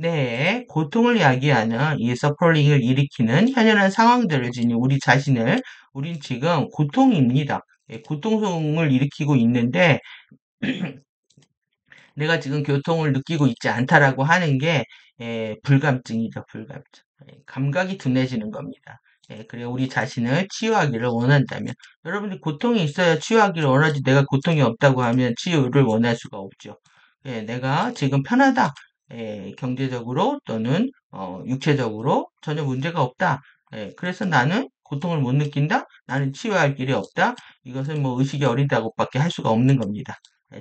네, 고통을 야기하는 이 서퍼링을 일으키는 현연한 상황들을 지닌 우리 자신을 우린 지금 고통입니다. 고통을 일으키고 있는데 내가 지금 교통을 느끼고 있지 않다라고 하는 게 불감증이죠, 불감증. 감각이 둔해지는 겁니다. 그래 우리 자신을 치유하기를 원한다면 여러분들 고통이 있어야 치유하기를 원하지 내가 고통이 없다고 하면 치유를 원할 수가 없죠. 내가 지금 편하다. 경제적으로 또는 육체적으로 전혀 문제가 없다. 그래서 나는 고통을 못 느낀다. 나는 치유할 길이 없다. 이것은 뭐 의식이 어린다고밖에 할 수가 없는 겁니다.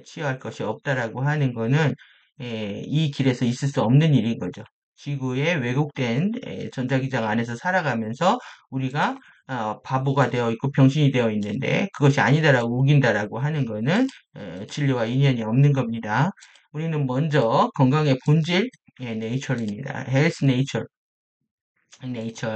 치유할 것이 없다라고 하는 거는 이 길에서 있을 수 없는 일인 거죠. 지구의 왜곡된 전자기장 안에서 살아가면서 우리가 바보가 되어 있고 병신이 되어 있는데 그것이 아니다라고 우긴다라고 하는 거는 진리와 인연이 없는 겁니다. 우리는 먼저 건강의 본질, 네이처입니다. 헬스 네이처, 네이처.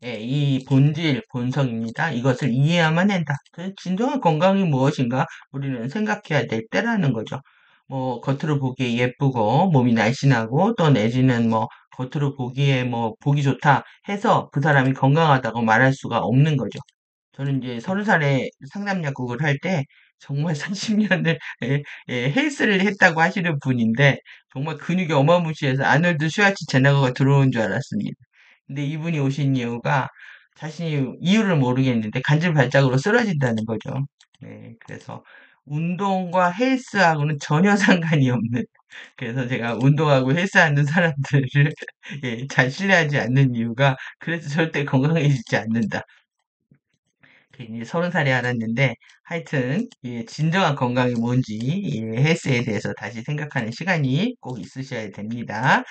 이 본질, 본성입니다. 이것을 이해해야만 한다. 그 진정한 건강이 무엇인가 우리는 생각해야 될 때라는 거죠. 뭐 겉으로 보기에 예쁘고 몸이 날씬하고 또 내지는 뭐 겉으로 보기에 뭐 보기 좋다 해서 그 사람이 건강하다고 말할 수가 없는 거죠. 저는 이제 30살에 상담 약국을 할 때 정말 30년을 헬스를 했다고 하시는 분인데 정말 근육이 어마무시해서 아놀드 슈왈츠제네거가 들어온 줄 알았습니다. 근데 이분이 오신 이유가 자신이 이유를 모르겠는데 간질발작으로 쓰러진다는 거죠. 네, 그래서 운동과 헬스하고는 전혀 상관이 없는 그래서 제가 운동하고 헬스하는 사람들을 잘 신뢰하지 않는 이유가 그래서 절대 건강해지지 않는다. 괜히 30살에 알았는데 하여튼 진정한 건강이 뭔지 헬스에 대해서 다시 생각하는 시간이 꼭 있으셔야 됩니다.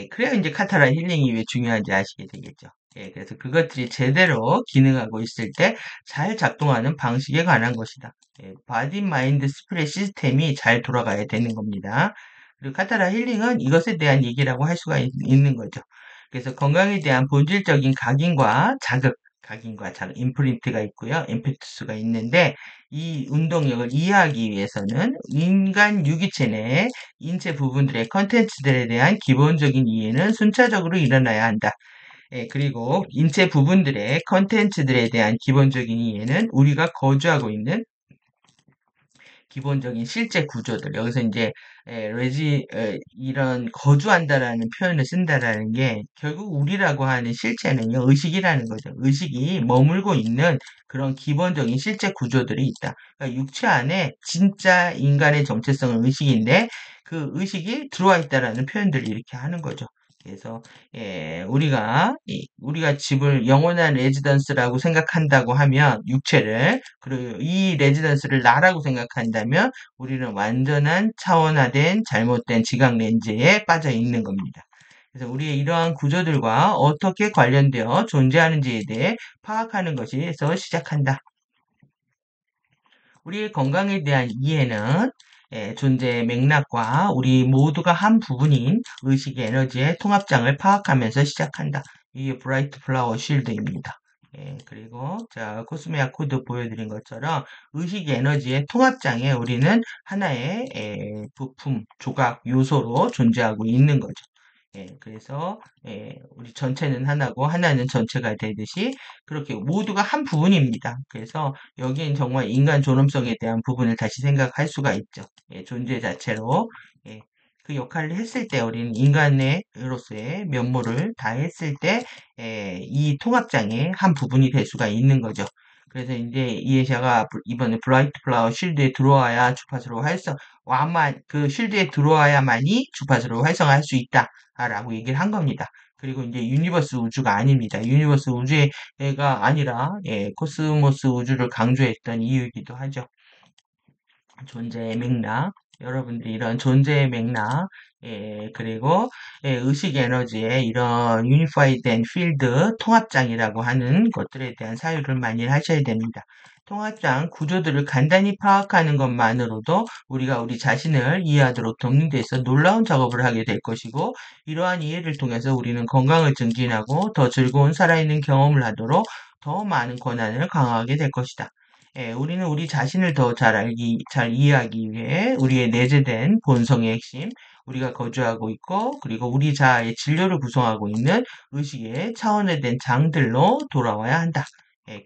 그래야 이제 카타라 힐링이 왜 중요한지 아시게 되겠죠. 그래서 그것들이 제대로 기능하고 있을 때 잘 작동하는 방식에 관한 것이다. 바디 마인드 스프레 시스템이 잘 돌아가야 되는 겁니다. 그리고 카타라 힐링은 이것에 대한 얘기라고 할 수가 있는 거죠. 그래서 건강에 대한 본질적인 각인과 자극, 임프린트가 있고요. 임팩트수가 있는데 이 운동력을 이해하기 위해서는 인간 유기체 내 인체 부분들의 컨텐츠들에 대한 기본적인 이해는 순차적으로 일어나야 한다. 그리고 인체 부분들의 컨텐츠들에 대한 기본적인 이해는 우리가 거주하고 있는 기본적인 실제 구조들. 여기서 이제 이런 거주한다라는 표현을 쓴다라는 게 결국 우리라고 하는 실체는요 의식이라는 거죠. 의식이 머물고 있는 그런 기본적인 실제 구조들이 있다. 그러니까 육체 안에 진짜 인간의 정체성은 의식인데 그 의식이 들어와 있다라는 표현들을 이렇게 하는 거죠. 그래서 우리가 집을 영원한 레지던스라고 생각한다고 하면 육체를 그리고 이 레지던스를 나라고 생각한다면 우리는 완전한 차원화된 잘못된 지각 렌즈에 빠져 있는 겁니다. 그래서 우리의 이러한 구조들과 어떻게 관련되어 존재하는지에 대해 파악하는 것에서 시작한다. 우리의 건강에 대한 이해는 존재의 맥락과 우리 모두가 한 부분인 의식의 에너지의 통합장을 파악하면서 시작한다. 이게 브라이트 플라워 쉴드입니다. 그리고 자 코스메아 코드 보여드린 것처럼 의식 에너지의 통합장에 우리는 하나의 부품, 조각, 요소로 존재하고 있는 거죠. 그래서 우리 전체는 하나고 하나는 전체가 되듯이 그렇게 모두가 한 부분입니다. 그래서 여기엔 정말 인간 존엄성에 대한 부분을 다시 생각할 수가 있죠. 존재 자체로 그 역할을 했을 때 우리는 인간으로서의 면모를 다 했을 때 이 통합장의 한 부분이 될 수가 있는 거죠. 그래서 이제 이해샤가 이번에 브라이트 플라워 쉴드에 들어와야 주파수로 그 쉴드에 들어와야만이 주파수로 활성화할 수 있다. 라고 얘기를 한 겁니다. 그리고 이제 유니버스 우주가 아닙니다. 유니버스 우주가 아니라 코스모스 우주를 강조했던 이유이기도 하죠. 존재의 맥락. 여러분들이 이런 존재의 맥락, 그리고 의식 에너지의 이런 유니파이드 필드 통합장이라고 하는 것들에 대한 사유를 많이 하셔야 됩니다. 통합장 구조들을 간단히 파악하는 것만으로도 우리가 우리 자신을 이해하도록 돕는 데 있어 놀라운 작업을 하게 될 것이고, 이러한 이해를 통해서 우리는 건강을 증진하고 더 즐거운 살아있는 경험을 하도록 더 많은 권한을 강화하게 될 것이다. 우리는 우리 자신을 더 잘 이해하기 위해 우리의 내재된 본성의 핵심, 우리가 거주하고 있고, 그리고 우리 자아의 진료를 구성하고 있는 의식의 차원화된 장들로 돌아와야 한다.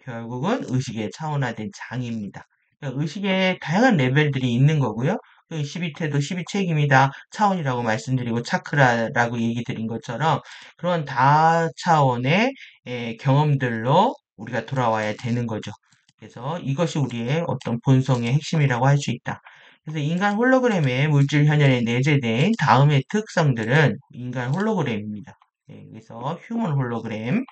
결국은 의식의 차원화된 장입니다. 그러니까 의식의 다양한 레벨들이 있는 거고요. 12태도 12책입니다. 차원이라고 말씀드리고 차크라라고 얘기 드린 것처럼 그런 다차원의 경험들로 우리가 돌아와야 되는 거죠. 그래서 이것이 우리의 어떤 본성의 핵심이라고 할 수 있다. 그래서 인간 홀로그램의 물질 현현에 내재된 다음의 특성들은 인간 홀로그램입니다. 그래서 휴먼 홀로그램,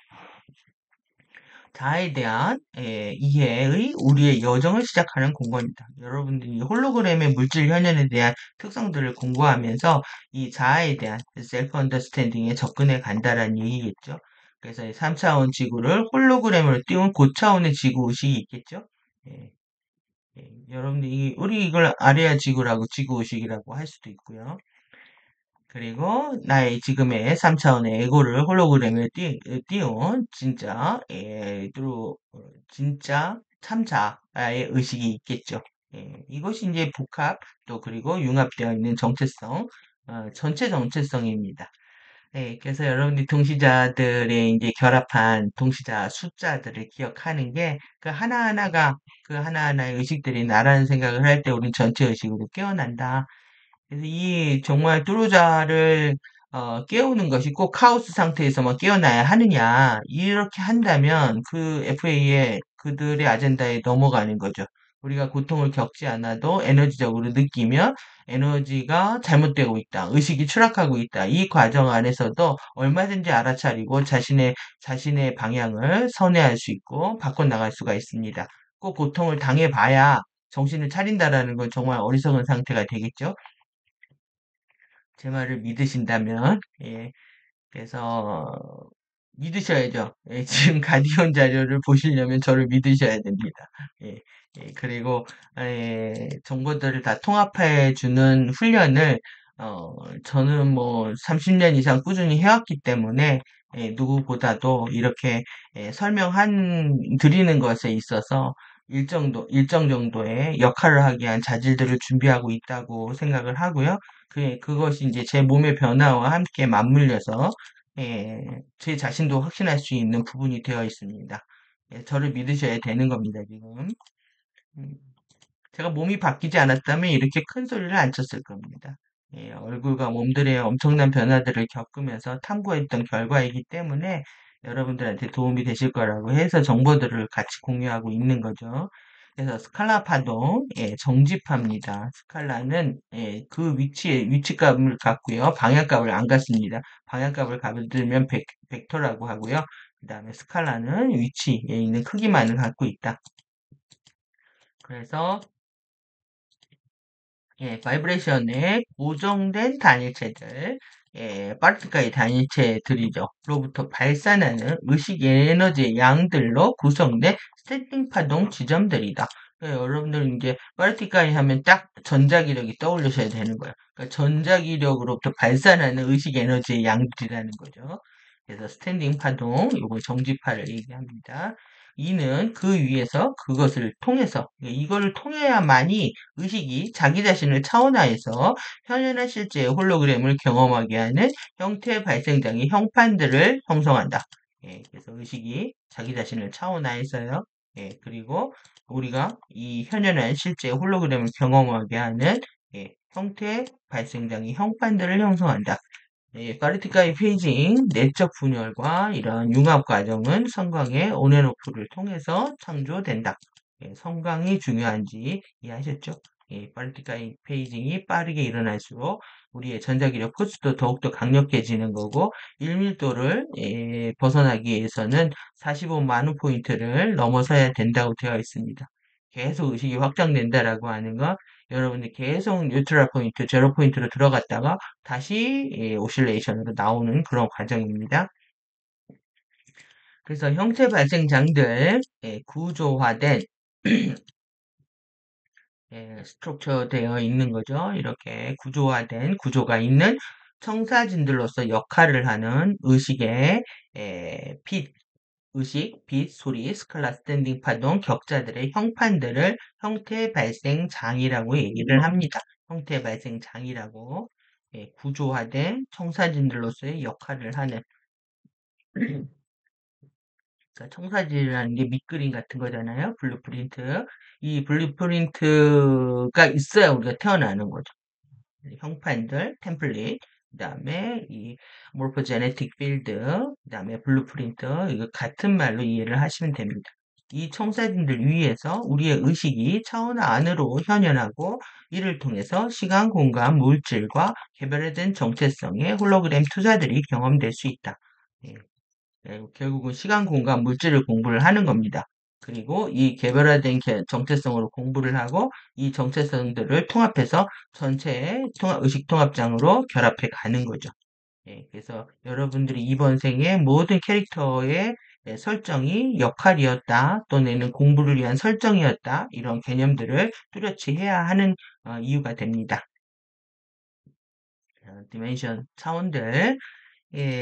자아에 대한 이해의 우리의 여정을 시작하는 공부입니다. 여러분들이 홀로그램의 물질 현현에 대한 특성들을 공부하면서 이 자아에 대한 셀프 언더스탠딩에 접근해 간다라는 얘기겠죠. 그래서 3차원 지구를 홀로그램으로 띄운 고차원의 지구 의식이 있겠죠. 예, 여러분들이 우리 이걸 아레아 지구라고 지구 의식이라고 할 수도 있고요. 그리고 나의 지금의 3차원의 에고를 홀로그램에 띄운 진짜 진짜 참자의 의식이 있겠죠. 이것이 이제 복합 또 그리고 융합되어 있는 정체성, 전체 정체성입니다. 그래서 여러분들이 동시자들의 이제 결합한 동시자 숫자들을 기억하는 게 그 하나하나가 그 하나하나의 의식들이 나라는 생각을 할 때 우린 전체 의식으로 깨어난다. 그래서 이 정말 뚜루자를 깨우는 것이 꼭 카오스 상태에서만 깨어나야 하느냐. 이렇게 한다면 그 FA의 그들의 아젠다에 넘어가는 거죠. 우리가 고통을 겪지 않아도 에너지적으로 느끼면 에너지가 잘못되고 있다. 의식이 추락하고 있다. 이 과정 안에서도 얼마든지 알아차리고 자신의 방향을 선회할 수 있고 바꿔나갈 수가 있습니다. 꼭 고통을 당해봐야 정신을 차린다라는 건 정말 어리석은 상태가 되겠죠. 제 말을 믿으신다면, 그래서, 믿으셔야죠. 지금 가디언 자료를 보시려면 저를 믿으셔야 됩니다. 예, 그리고, 정보들을 다 통합해 주는 훈련을, 저는 뭐 30년 이상 꾸준히 해왔기 때문에, 누구보다도 이렇게 드리는 것에 있어서 일정 정도의 역할을 하기 위한 자질들을 준비하고 있다고 생각을 하고요. 그것이 이제 제 몸의 변화와 함께 맞물려서 제 자신도 확신할 수 있는 부분이 되어 있습니다. 저를 믿으셔야 되는 겁니다, 지금. 음, 제가 몸이 바뀌지 않았다면 이렇게 큰 소리를 안 쳤을 겁니다. 얼굴과 몸들의 엄청난 변화들을 겪으면서 탐구했던 결과이기 때문에 여러분들한테 도움이 되실 거라고 해서 정보들을 같이 공유하고 있는 거죠. 그래서 스칼라 파동, 정집합니다. 스칼라는 그 위치값을 갖고요. 방향값을 안 갖습니다. 방향값을 갖으면 벡터라고 하고요. 그 다음에 스칼라는 위치에 있는 크기만을 갖고 있다. 그래서 바이브레이션의 고정된 단일체들, 파르티클의 단일체들이죠. 로부터 발산하는 의식 에너지의 양들로 구성된 스탠딩 파동 지점들이다. 여러분들 이제 파르티클 하면 딱 전자기력이 떠올리셔야 되는 거예요. 그러니까 전자기력으로부터 발산하는 의식 에너지의 양들이라는 거죠. 그래서 스탠딩 파동, 요거 정지파를 얘기합니다. 이는 그 위에서 그것을 통해서, 이거를 통해야만이 의식이 자기 자신을 차원화해서 현현한 실제의 홀로그램을 경험하게 하는 형태 발생장의 형판들을 형성한다. 그래서 의식이 자기 자신을 차원화해서요. 그리고 우리가 이 현현한 실제의 홀로그램을 경험하게 하는 형태 발생장의 형판들을 형성한다. 파리티카의 페이징, 내적 분열과 이런 융합 과정은 성광의 온앤오프를 통해서 창조된다. 성광이 중요한지 이해하셨죠? 파리티카의 페이징이 빠르게 일어날수록 우리의 전자기력 코스도 더욱더 강력해지는 거고 1밀도를 벗어나기 위해서는 45 나노포인트를 넘어서야 된다고 되어 있습니다. 계속 의식이 확장된다라고 하는 건 여러분이 계속 뉴트럴 포인트, 제로 포인트로 들어갔다가 다시 오실레이션으로 나오는 그런 과정입니다. 그래서 형태 발생장들 구조화된 스트럭처 되어 있는 거죠. 이렇게 구조화된 구조가 있는 청사진들로서 역할을 하는 의식의 빛, 의식, 빛, 소리, 스칼라, 스탠딩 파동, 격자들의 형판들을 형태 발생 장이라고 얘기를 합니다. 형태 발생 장이라고 구조화된 청사진들로서의 역할을 하는 그러니까 청사진이라는 게 밑그림 같은 거잖아요. 블루프린트. 이 블루프린트가 있어야 우리가 태어나는 거죠. 형판들, 템플릿, 그다음에 이 모르포제네틱 필드, 그다음에 블루프린트 이거 같은 말로 이해를 하시면 됩니다. 이 청사진들 위에서 우리의 의식이 차원 안으로 현현하고 이를 통해서 시간, 공간, 물질과 개별화된 정체성의 홀로그램 투사들이 경험될 수 있다. 예, 결국은 시간, 공간, 물질을 공부를 하는 겁니다. 그리고 이 개별화된 정체성으로 공부를 하고 이 정체성들을 통합해서 전체의 의식 통합장으로 결합해 가는 거죠. 그래서 여러분들이 이번 생의 모든 캐릭터의 설정이 역할이었다 또는 공부를 위한 설정이었다 이런 개념들을 뚜렷이 해야 하는 이유가 됩니다. 디멘션 차원들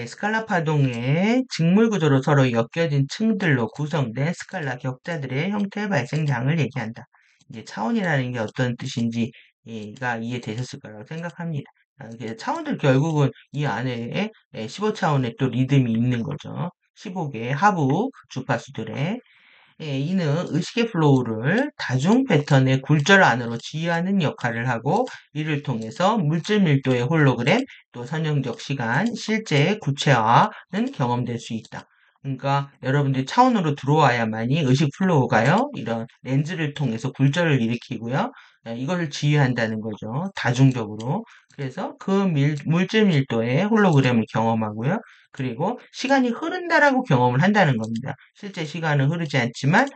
스칼라 파동의 직물 구조로 서로 엮여진 층들로 구성된 스칼라 격자들의 형태 발생량을 얘기한다. 이제 차원이라는 게 어떤 뜻인지가 이해되셨을 거라고 생각합니다. 차원들 결국은 이 안에 15차원의 또 리듬이 있는 거죠. 15개의 하부 주파수들의 이는 의식의 플로우를 다중 패턴의 굴절 안으로 지휘하는 역할을 하고 이를 통해서 물질 밀도의 홀로그램 또 선형적 시간, 실제의 구체화는 경험될 수 있다. 그러니까 여러분들이 차원으로 들어와야만이 의식 플로우가요. 이런 렌즈를 통해서 굴절을 일으키고요. 이것을 지휘한다는 거죠. 다중적으로. 그래서 그 물질 밀도의 홀로그램을 경험하고요. 그리고 시간이 흐른다라고 경험을 한다는 겁니다. 실제 시간은 흐르지 않지만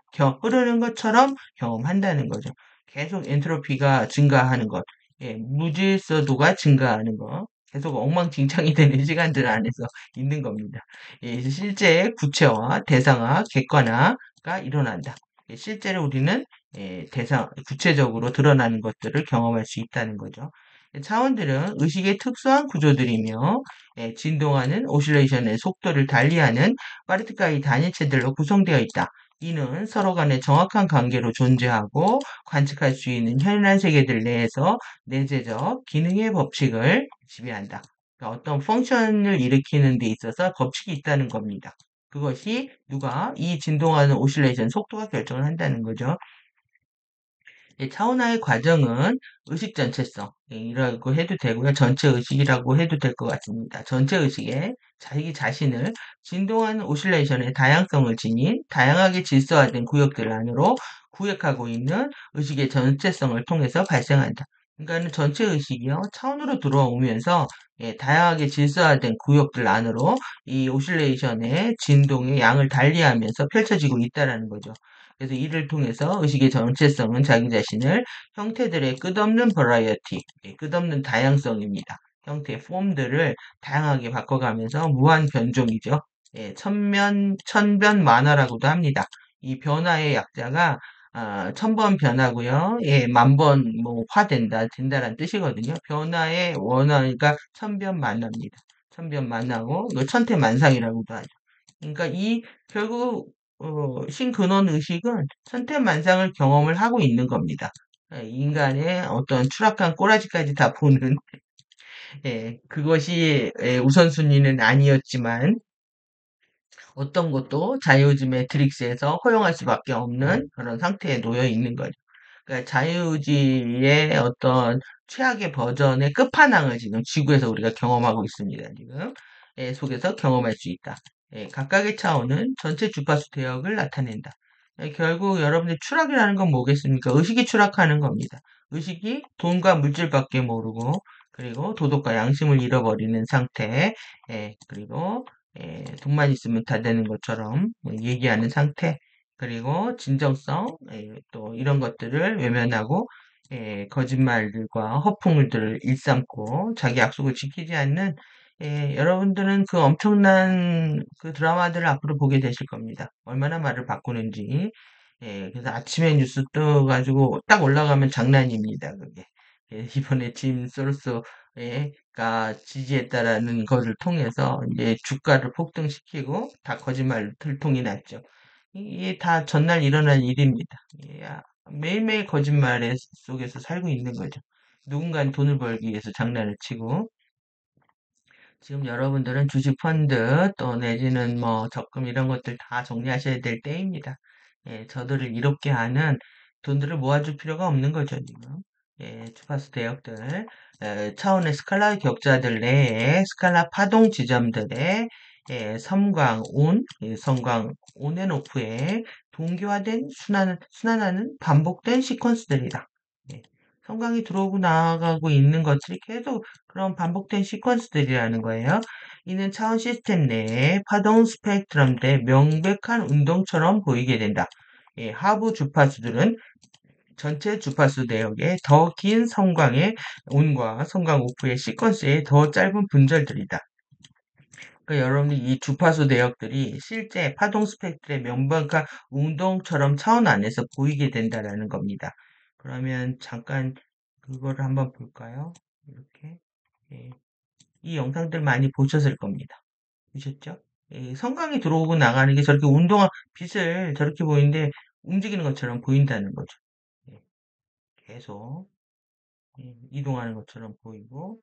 흐르는 것처럼 경험한다는 거죠. 계속 엔트로피가 증가하는 것, 무질서도가 증가하는 것, 계속 엉망진창이 되는 시간들 안에서 있는 겁니다. 실제 구체화, 대상화, 객관화가 일어난다. 실제로 우리는 구체적으로 드러나는 것들을 경험할 수 있다는 거죠. 차원들은 의식의 특수한 구조들이며 진동하는 오실레이션의 속도를 달리하는 파르티클의 단위체들로 구성되어 있다. 이는 서로 간의 정확한 관계로 존재하고 관측할 수 있는 현란 세계들 내에서 내재적 기능의 법칙을 지배한다. 그러니까 어떤 펑션을 일으키는 데 있어서 법칙이 있다는 겁니다. 그것이 이 진동하는 오실레이션 속도가 결정을 한다는 거죠. 차원화의 과정은 의식 전체성이라고 해도 되고요. 전체 의식이라고 해도 될 것 같습니다. 전체 의식에 자기 자신을 진동하는 오실레이션의 다양성을 지닌 다양하게 질서화된 구역들 안으로 구획하고 있는 의식의 전체성을 통해서 발생한다. 그러니까 전체 의식이요. 차원으로 들어오면서 다양하게 질서화된 구역들 안으로 이 오실레이션의 진동의 양을 달리하면서 펼쳐지고 있다는 거죠. 그래서 이를 통해서 의식의 전체성은 자기 자신을 형태들의 끝없는 버라이어티, 끝없는 다양성입니다. 형태의 폼들을 다양하게 바꿔가면서 무한 변종이죠. 천변 만화라고도 합니다. 이 변화의 약자가 천번 변하고요. 만번 뭐 된다라는 뜻이거든요. 변화의 원화가 천변 만화입니다. 천변 만화고 이거 천태만상이라고도 하죠. 그러니까 결국 신근원 의식은 천태만상을 경험을 하고 있는 겁니다. 인간의 어떤 추락한 꼬라지까지 다 보는 그것이 우선순위는 아니었지만 어떤 것도 자유의지 매트릭스에서 허용할 수밖에 없는 그런 상태에 놓여 있는 거죠. 그러니까 자유의지의 어떤 최악의 버전의 끝판왕을 지금 지구에서 우리가 경험하고 있습니다. 지금 속에서 경험할 수 있다. 각각의 차원은 전체 주파수 대역을 나타낸다. 결국 여러분들 추락이라는 건 뭐겠습니까? 의식이 추락하는 겁니다. 의식이 돈과 물질밖에 모르고 그리고 도덕과 양심을 잃어버리는 상태 그리고 돈만 있으면 다 되는 것처럼 뭐 얘기하는 상태 그리고 진정성 또 이런 것들을 외면하고 거짓말들과 허풍들을 일삼고 자기 약속을 지키지 않는 여러분들은 그 엄청난 그 드라마들을 앞으로 보게 되실 겁니다. 얼마나 말을 바꾸는지. 그래서 아침에 뉴스 떠가지고 딱 올라가면 장난입니다. 그게. 이번에 짐 소로스가 지지했다라는 것을 통해서 이제 주가를 폭등시키고 다 거짓말 들통이 났죠. 이게 다 전날 일어난 일입니다. 매일매일 거짓말 속에서 살고 있는 거죠. 누군가는 돈을 벌기 위해서 장난을 치고, 지금 여러분들은 주식 펀드 또 내지는 뭐 적금 이런 것들 다 정리하셔야 될 때입니다. 저들을 이롭게 하는 돈들을 모아줄 필요가 없는 거죠, 지금. 주파수 대역들, 차원의 스칼라 격자들 내에 스칼라 파동 지점들의 섬광, 온, 섬광, 온앤오프의 동기화된 순환하는 반복된 시퀀스들이다. 예, 섬광이 들어오고 나가고 있는 것들이 계속 그런 반복된 시퀀스들이라는 거예요. 이는 차원 시스템 내에 파동 스펙트럼들의 명백한 운동처럼 보이게 된다. 하부 주파수들은 전체 주파수 내역의 더 긴 섬광의 온과 섬광 오프의 시퀀스의 더 짧은 분절들이다. 그러니까 여러분이 이 주파수 내역들이 실제 파동 스펙트럼의 명백한 운동처럼 차원 안에서 보이게 된다라는 겁니다. 그러면 잠깐 그거를 한번 볼까요? 이렇게. 예. 이 영상들 많이 보셨을 겁니다. 보셨죠? 성광이 들어오고 나가는 게 저렇게 운동화, 빛을 저렇게 보이는데 움직이는 것처럼 보인다는 거죠. 예, 계속 이동하는 것처럼 보이고,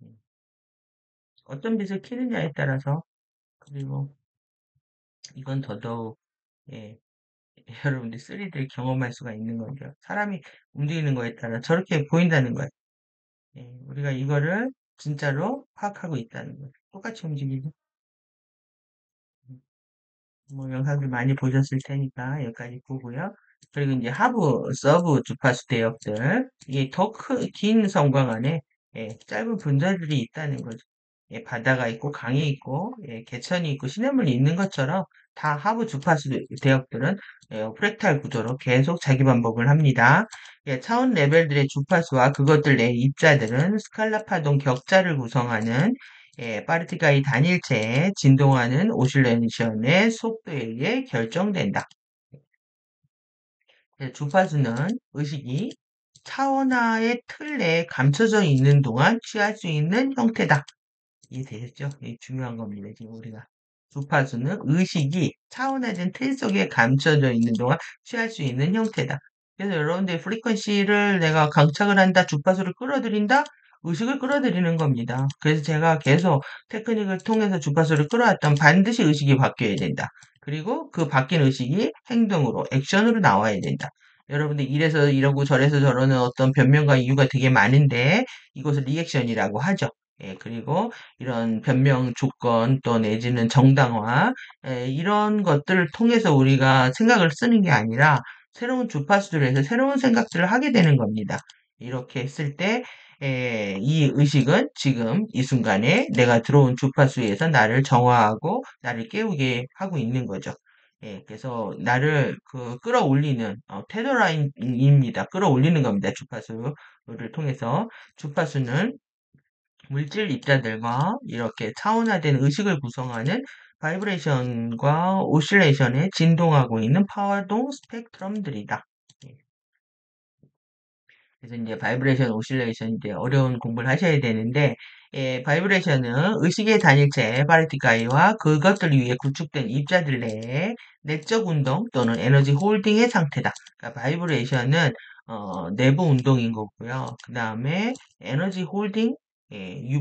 음, 어떤 빛을 키느냐에 따라서, 그리고 이건 더더욱, 예, 여러분들 3D를 경험할 수가 있는 거죠. 사람이 움직이는 거에 따라 저렇게 보인다는 거예요. 우리가 이거를 진짜로 파악하고 있다는 거예요. 똑같이 움직이죠. 뭐 영상들 많이 보셨을 테니까 여기까지 보고요. 그리고 이제 하부, 서브 주파수 대역들 이게 더 긴 섬광 안에 짧은 분자들이 있다는 거죠. 바다가 있고 강이 있고 개천이 있고 시냇물이 있는 것처럼 다 하부 주파수 대역들은 프랙탈 구조로 계속 자기 반복을 합니다. 차원 레벨들의 주파수와 그것들 내 입자들은 스칼라 파동 격자를 구성하는 파르티가의 단일체에 진동하는 오실레이션의 속도에 의해 결정된다. 주파수는 의식이 차원하의 틀 내에 감춰져 있는 동안 취할 수 있는 형태다. 이해되셨죠? 이게 중요한 겁니다. 지금 우리가. 주파수는 의식이 차원화된 틀 속에 감춰져 있는 동안 취할 수 있는 형태다. 그래서 여러분들 프리퀀시를 내가 강착을 한다, 주파수를 끌어들인다, 의식을 끌어들이는 겁니다. 그래서 제가 계속 테크닉을 통해서 주파수를 끌어왔던 반드시 의식이 바뀌어야 된다. 그리고 그 바뀐 의식이 행동으로, 액션으로 나와야 된다. 여러분들 이래서 이러고 저래서 저러는 어떤 변명과 이유가 되게 많은데 이것을 리액션이라고 하죠. 그리고 이런 변명 조건 또 내지는 정당화 이런 것들을 통해서 우리가 생각을 쓰는 게 아니라 새로운 주파수들을 해서 새로운 생각들을 하게 되는 겁니다. 이렇게 했을 때 이 의식은 지금 이 순간에 내가 들어온 주파수에서 나를 정화하고 나를 깨우게 하고 있는 거죠. 그래서 나를 끌어올리는 테더라인입니다. 끌어올리는 겁니다. 주파수를 통해서 주파수는 물질 입자들과 이렇게 차원화된 의식을 구성하는 바이브레이션과 오실레이션에 진동하고 있는 파동 스펙트럼들이다. 예, 그래서 이제 바이브레이션, 오실레이션 이제 어려운 공부를 하셔야 되는데, 바이브레이션은 의식의 단일체 파르티카이와 그것들 위해 구축된 입자들 내에 내적 운동 또는 에너지 홀딩의 상태다. 그러니까 바이브레이션은 내부 운동인 거고요. 그 다음에 에너지 홀딩,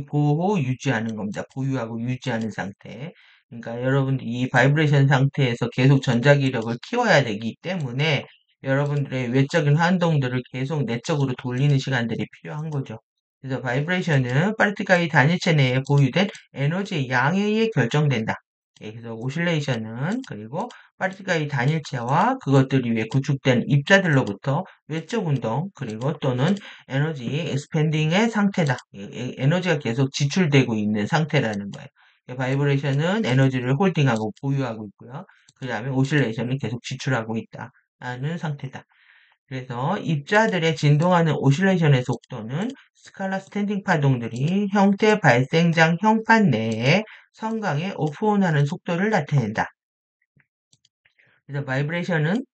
보호, 유지하는 겁니다. 보유하고 유지하는 상태. 그러니까 여러분들 이 바이브레이션 상태에서 계속 전자기력을 키워야 되기 때문에 여러분들의 외적인 활동들을 계속 내적으로 돌리는 시간들이 필요한 거죠. 그래서 바이브레이션은 파르티클의 단위체 내에 보유된 에너지의 양에 의해 결정된다. 그래서 오실레이션은 그리고 파르티클의 단일체와 그것들 위해 구축된 입자들로부터 외적 운동 그리고 또는 에너지 expanding의 상태다. 에너지가 계속 지출되고 있는 상태라는 거예요. 바이브레이션은 에너지를 홀딩하고 보유하고 있고요. 그 다음에 오실레이션은 계속 지출하고 있다. 라는 상태다. 그래서 입자들의 진동하는 오실레이션의 속도는 스칼라 스탠딩 파동들이 형태 발생장 형판 내에 성강에 오프온하는 속도를 나타낸다. 그래서 바이브레이션은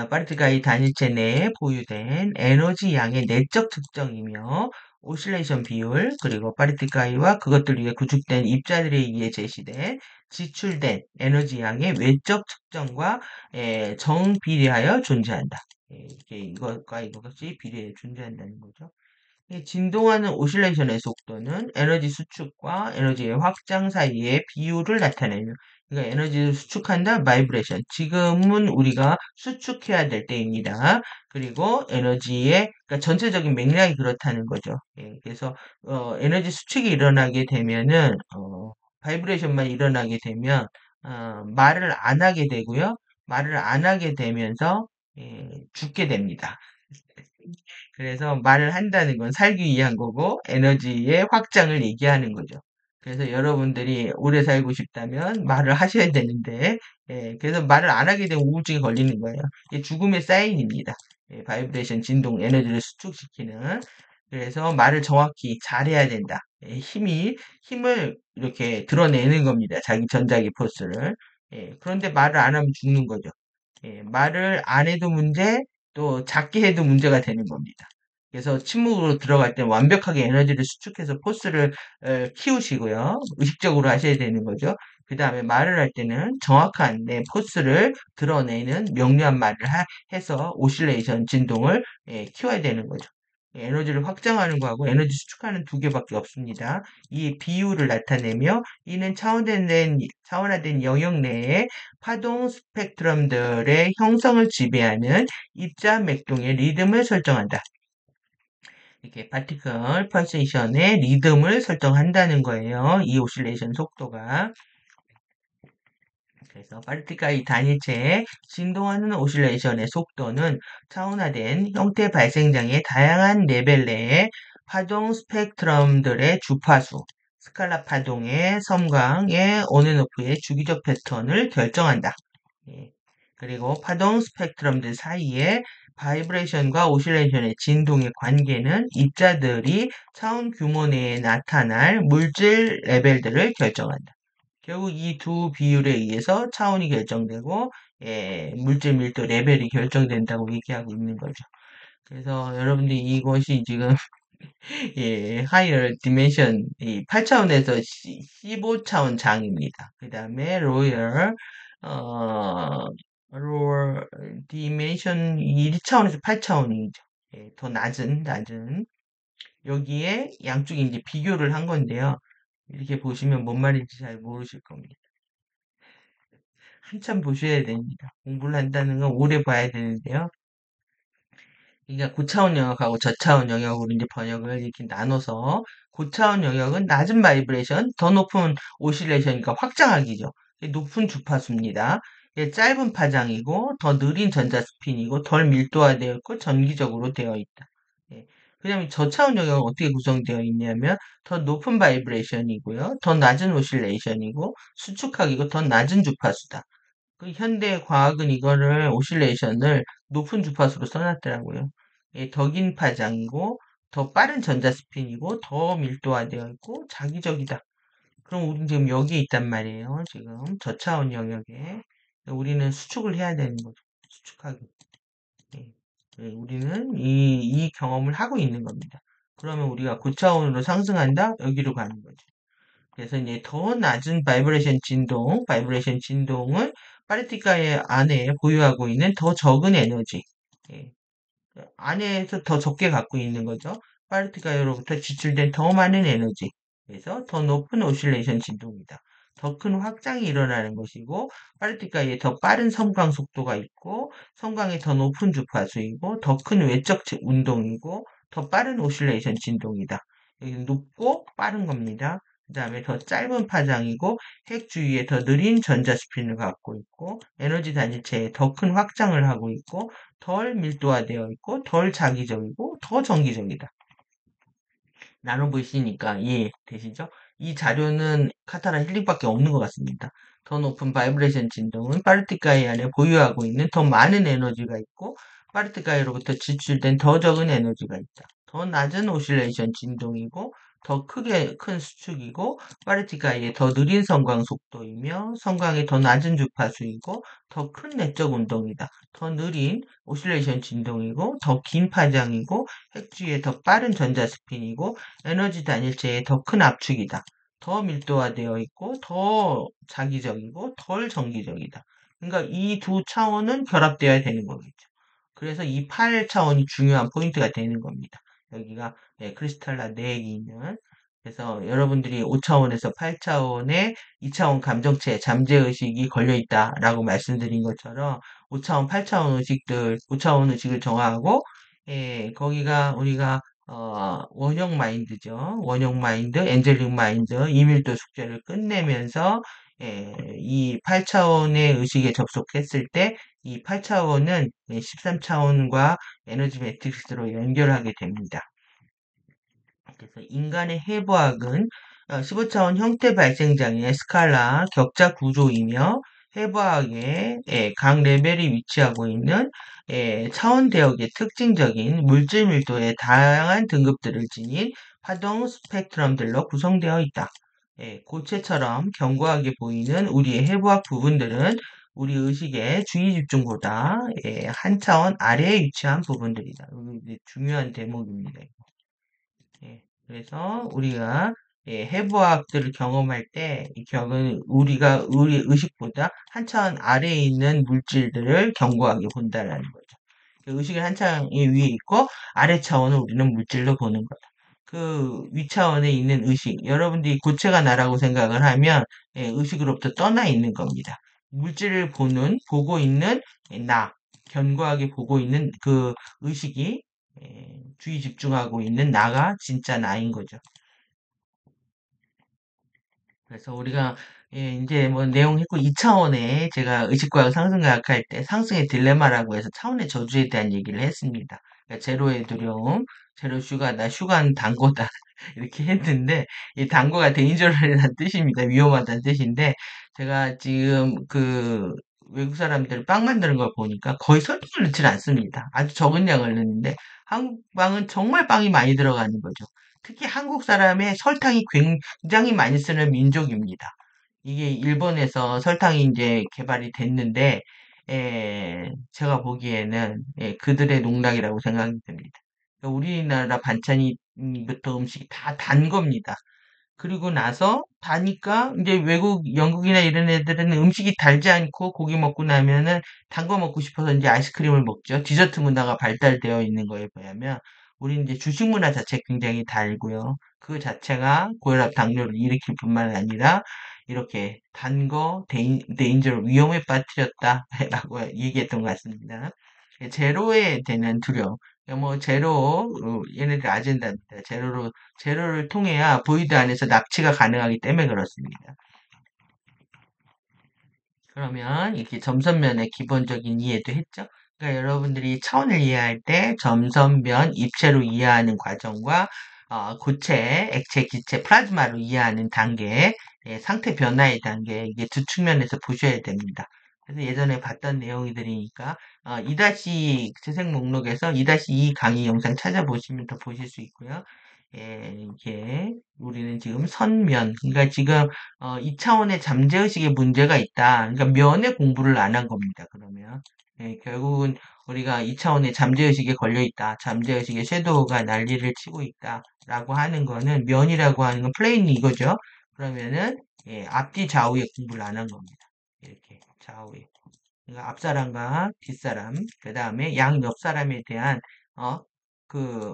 파르티클의 단위체 내에 보유된 에너지 양의 내적 특정이며 오실레이션 비율 그리고 파르티클과 그것들 위해 구축된 입자들에 의해 제시된 지출된 에너지 양의 외적 특정과 정비례하여 존재한다. 이게 이것과 이것이 비례해 존재한다는 거죠. 이 진동하는 오실레이션의 속도는 에너지 수축과 에너지의 확장 사이의 비율을 나타내며, 그러니까 에너지를 수축한다, 바이브레이션. 지금은 우리가 수축해야 될 때입니다. 그리고 그러니까 전체적인 맥락이 그렇다는 거죠. 그래서 에너지 수축이 일어나게 되면은 바이브레이션만 일어나게 되면 말을 안 하게 되고요. 말을 안 하게 되면서 죽게 됩니다. 그래서 말을 한다는 건 살기 위한 거고 에너지의 확장을 얘기하는 거죠. 그래서 여러분들이 오래 살고 싶다면 말을 하셔야 되는데, 그래서 말을 안 하게 되면 우울증이 걸리는 거예요. 이게 죽음의 사인입니다. 바이브레이션, 진동, 에너지를 수축시키는. 그래서 말을 정확히 잘해야 된다. 힘을 이렇게 드러내는 겁니다. 자기 전자기 포스를. 그런데 말을 안 하면 죽는 거죠. 말을 안 해도 문제, 또 작게 해도 문제가 되는 겁니다. 그래서 침묵으로 들어갈 때 완벽하게 에너지를 수축해서 포스를 키우시고요. 의식적으로 하셔야 되는 거죠. 그 다음에 말을 할 때는 정확한 내 포스를 드러내는 명료한 말을 해서 오실레이션 진동을 키워야 되는 거죠. 에너지를 확장하는 거하고 에너지 수축하는 두 개밖에 없습니다. 이 비율을 나타내며 이는 차원화된 영역 내에 파동 스펙트럼들의 형성을 지배하는 입자 맥동의 리듬을 설정한다. 이렇게 파티클 펄세이션의 리듬을 설정한다는 거예요. 이 오실레이션 속도가. 그래서 파티클의 단위체에 진동하는 오실레이션의 속도는 차원화된 형태 발생장의 다양한 레벨 내에 파동 스펙트럼들의 주파수, 스칼라 파동의 섬광의 온앤오프의 주기적 패턴을 결정한다. 예. 그리고 파동 스펙트럼들 사이에 바이브레이션과 오실레이션의 진동의 관계는 입자들이 차원 규모 내에 나타날 물질 레벨들을 결정한다. 결국 이 두 비율에 의해서 차원이 결정되고 물질 밀도 레벨이 결정된다고 얘기하고 있는 거죠. 그래서 여러분들이 이것이 지금 higher dimension 이 8차원에서 15차원 장입니다. 그 다음에 어, lower dimension 1차원에서 8차원이죠. 더 낮은 여기에 양쪽이 이제 비교를 한 건데요. 이렇게 보시면 뭔 말인지 잘 모르실 겁니다. 한참 보셔야 됩니다. 공부를 한다는 건 오래 봐야 되는데요. 그러니까 고차원 영역하고 저차원 영역으로 이제 번역을 이렇게 나눠서 고차원 영역은 낮은 바이브레이션, 더 높은 오실레이션이니까 확장하기죠. 높은 주파수입니다. 짧은 파장이고 더 느린 전자 스핀이고 덜 밀도화되어 있고 전기적으로 되어 있다. 그다음에 저차원 영역은 어떻게 구성되어 있냐면 더 높은 바이브레이션이고요. 더 낮은 오실레이션이고 수축하기고 더 낮은 주파수다. 그 현대 과학은 이거를 오실레이션을 높은 주파수로 써놨더라고요. 더 긴 파장이고 더 빠른 전자 스핀이고 더 밀도화되어 있고 자기적이다. 그럼 우리는 지금 여기에 있단 말이에요. 지금 저차원 영역에 우리는 수축을 해야 되는 거죠. 수축하기. 예. 우리는 이 경험을 하고 있는 겁니다. 그러면 우리가 고차원으로 상승한다? 여기로 가는 거죠. 그래서 이제 더 낮은 바이브레이션 진동은 파르티클의 안에 보유하고 있는 더 적은 에너지, 예, 안에서 더 적게 갖고 있는 거죠. 파르티클로부터 지출된 더 많은 에너지, 그래서 더 높은 오실레이션 진동이다. 더 큰 확장이 일어나는 것이고, 파르티클에 더 빠른 섬광 속도가 있고, 섬광이 더 높은 주파수이고, 더 큰 외적 운동이고, 더 빠른 오실레이션 진동이다. 여기 높고 빠른 겁니다. 그 다음에 더 짧은 파장이고 핵 주위에 더 느린 전자 스핀을 갖고 있고 에너지 단위체에 더 큰 확장을 하고 있고 덜 밀도화되어 있고 덜 자기적이고 더 정기적이다. 나눠 보시니까 이해되시죠? 이 자료는 카타라 힐링밖에 없는 것 같습니다. 더 높은 바이브레이션 진동은 파르티클 안에 보유하고 있는 더 많은 에너지가 있고 파르티가이로부터 지출된 더 적은 에너지가 있다. 더 낮은 오실레이션 진동이고 더 크게 큰 수축이고 파르티가이의 더 느린 성광 속도이며 성광의 더 낮은 주파수이고 더 큰 내적 운동이다. 더 느린 오실레이션 진동이고 더 긴 파장이고 핵주위의 더 빠른 전자 스핀이고 에너지 단일체의 더 큰 압축이다. 더 밀도화되어 있고 더 자기적이고 덜 정기적이다. 그러니까 이 두 차원은 결합되어야 되는 거겠죠. 그래서 이 8차원이 중요한 포인트가 되는 겁니다. 여기가 크리스탈라 내액이 있는 그래서 여러분들이 5차원에서 8차원의 2차원 감정체 잠재의식이 걸려있다라고 말씀드린 것처럼 5차원, 8차원 의식들, 5차원 의식을 정하고 거기가 우리가 원형 마인드죠. 원형 마인드, 엔젤릭 마인드, 이밀도 숙제를 끝내면서 이 8차원의 의식에 접속했을 때 이 8차원은 13차원과 에너지 매트릭스로 연결하게 됩니다. 그래서 인간의 해부학은 15차원 형태 발생장의 스칼라 격자 구조이며 해부학의 각 레벨이 위치하고 있는 차원 대역의 특징적인 물질 밀도의 다양한 등급들을 지닌 파동 스펙트럼들로 구성되어 있다. 고체처럼 견고하게 보이는 우리의 해부학 부분들은 우리 의식의 주의 집중보다 한 차원 아래에 위치한 부분들이다. 이게 중요한 대목입니다. 그래서 우리가 해부학들을 경험할 때 이 경은 우리가 우리 의식보다 한 차원 아래에 있는 물질들을 견고하게 본다라는 거죠. 그 의식은 한 차원 위에 있고 아래 차원을 우리는 물질로 보는 거다. 그 위 차원에 있는 의식, 여러분들이 고체가 나라고 생각을 하면 의식으로부터 떠나 있는 겁니다. 물질을 보고 있는 나, 견고하게 보고 있는 그 의식이 주의 집중하고 있는 나가 진짜 나인 거죠. 그래서 우리가 이제 뭐 내용 했고 2차원에 제가 의식과학 상승과학 할 때 상승의 딜레마라고 해서 차원의 저주에 대한 얘기를 했습니다. 그러니까 제로의 두려움, 제로 슈가다, 슈가는 단거다 이렇게 했는데 이 단거가 데인저러스라는 뜻입니다. 위험하다는 뜻인데 제가 지금 그 외국 사람들 빵 만드는 걸 보니까 거의 설탕을 넣지 않습니다. 아주 적은 양을 넣는데 한국 빵은 정말 빵이 많이 들어가는 거죠. 특히 한국 사람의 설탕이 굉장히 많이 쓰는 민족입니다. 이게 일본에서 설탕이 이제 개발이 됐는데, 제가 보기에는 그들의 농락이라고 생각이 듭니다. 그러니까 우리나라 반찬이부터 음식이 다 단 겁니다. 그리고 나서 다니까 이제 외국 영국이나 이런 애들은 음식이 달지 않고 고기 먹고 나면은 단 거 먹고 싶어서 이제 아이스크림을 먹죠. 디저트 문화가 발달되어 있는 거에 비하면 우리는 이제 주식 문화 자체 굉장히 달고요. 그 자체가 고혈압, 당뇨를 일으킬 뿐만 아니라 이렇게 단 거 데인저를 위험에 빠뜨렸다라고 얘기했던 것 같습니다. 제로에 대한 두려움. 뭐 제로 얘네들 아젠다입니다. 제로를 통해야 보이드 안에서 납치가 가능하기 때문에 그렇습니다. 그러면 이렇게 점선면의 기본적인 이해도 했죠? 그러니까 여러분들이 차원을 이해할 때 점선면 입체로 이해하는 과정과 고체, 액체, 기체, 플라즈마로 이해하는 단계, 상태 변화의 단계 이게 두 측면에서 보셔야 됩니다. 그래서 예전에 봤던 내용들이니까 2- 재생 목록에서 2-2 강의 영상 찾아보시면 더 보실 수 있고요. 이게 우리는 지금 선면, 그러니까 지금 2차원의 잠재의식에 문제가 있다. 그러니까 면의 공부를 안 한 겁니다. 그러면 결국은 우리가 2차원의 잠재의식에 걸려 있다. 잠재의식의 섀도우가 난리를 치고 있다. 라고 하는 거는 면이라고 하는 건 플레인이 이거죠. 그러면은 앞뒤 좌우의 공부를 안 한 겁니다. 이렇게 좌우에. 그러니까 앞사람과 뒷사람, 그 다음에 양 옆 사람에 대한 어,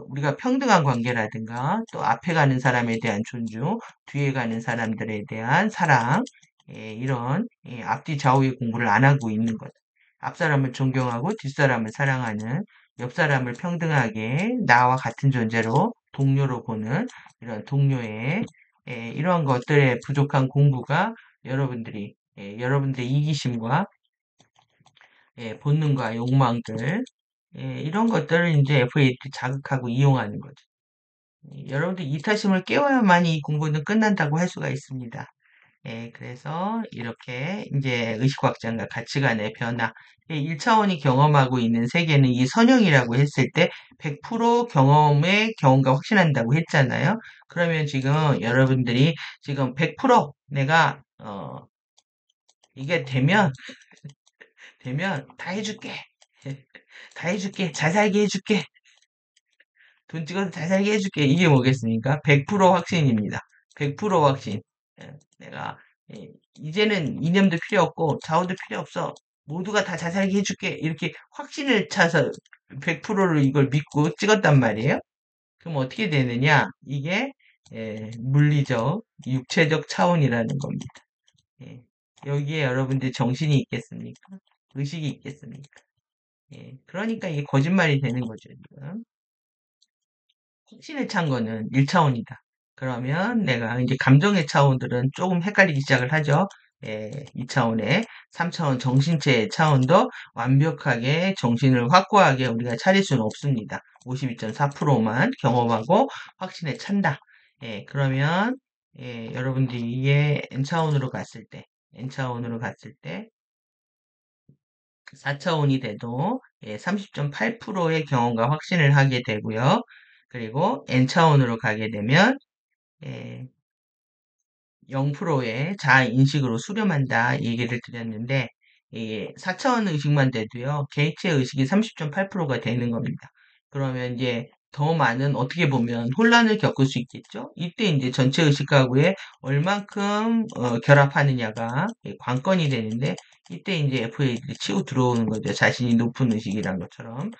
우리가 평등한 관계라든가 또 앞에 가는 사람에 대한 존중, 뒤에 가는 사람들에 대한 사랑, 이런 앞뒤 좌우의 공부를 안 하고 있는 거죠. 앞 사람을 존경하고 뒷 사람을 사랑하는, 옆 사람을 평등하게 나와 같은 존재로 동료로 보는 이런 동료의 이러한 것들의 부족한 공부가 여러분들의 이기심과 본능과 욕망들 이런 것들을 이제 FAT 자극하고 이용하는 거죠. 여러분들 이타심을 깨워야만 이 공부는 끝난다고 할 수가 있습니다. 그래서 이렇게 이제 의식확장과 가치관의 변화. 1차원이 경험하고 있는 세계는 이 선형이라고 했을 때 100% 경험의 경험과 확신한다고 했잖아요. 그러면 지금 여러분들이 지금 100% 내가, 이게 되면 다 해줄게. 다 해줄게. 잘 살게 해줄게. 돈 찍어서 잘 살게 해줄게. 이게 뭐겠습니까? 100% 확신입니다. 100% 확신. 내가 이제는 이념도 필요 없고 좌우도 필요 없어. 모두가 다 잘 살게 해줄게. 이렇게 확신을 차서 100%를 이걸 믿고 찍었단 말이에요. 그럼 어떻게 되느냐? 이게 물리적, 육체적 차원이라는 겁니다. 예, 여기에 여러분들 정신이 있겠습니까? 의식이 있겠습니까? 그러니까 이게 거짓말이 되는 거죠, 지금. 확신에 찬 거는 1차원이다. 그러면 내가 이제 감정의 차원들은 조금 헷갈리기 시작을 하죠. 2차원의 3차원 정신체의 차원도 완벽하게 정신을 확고하게 우리가 차릴 수는 없습니다. 52.4%만 경험하고 확신에 찬다. 그러면 여러분들이 이게 N차원으로 갔을 때, N차원으로 갔을 때 4차원이 돼도 30.8%의 경험과 확신을 하게 되고요. 그리고 N차원으로 가게 되면 0%의 자아 인식으로 수렴한다 얘기를 드렸는데 4차원 의식만 돼도요. 개체 의식이 30.8%가 되는 겁니다. 그러면 이제 더 많은 어떻게 보면 혼란을 겪을 수 있겠죠. 이때 이제 전체 의식하고의 얼만큼 결합하느냐가 관건이 되는데 이때 이제 FA들이 치고 들어오는 거죠. 자신이 높은 의식이란 것처럼.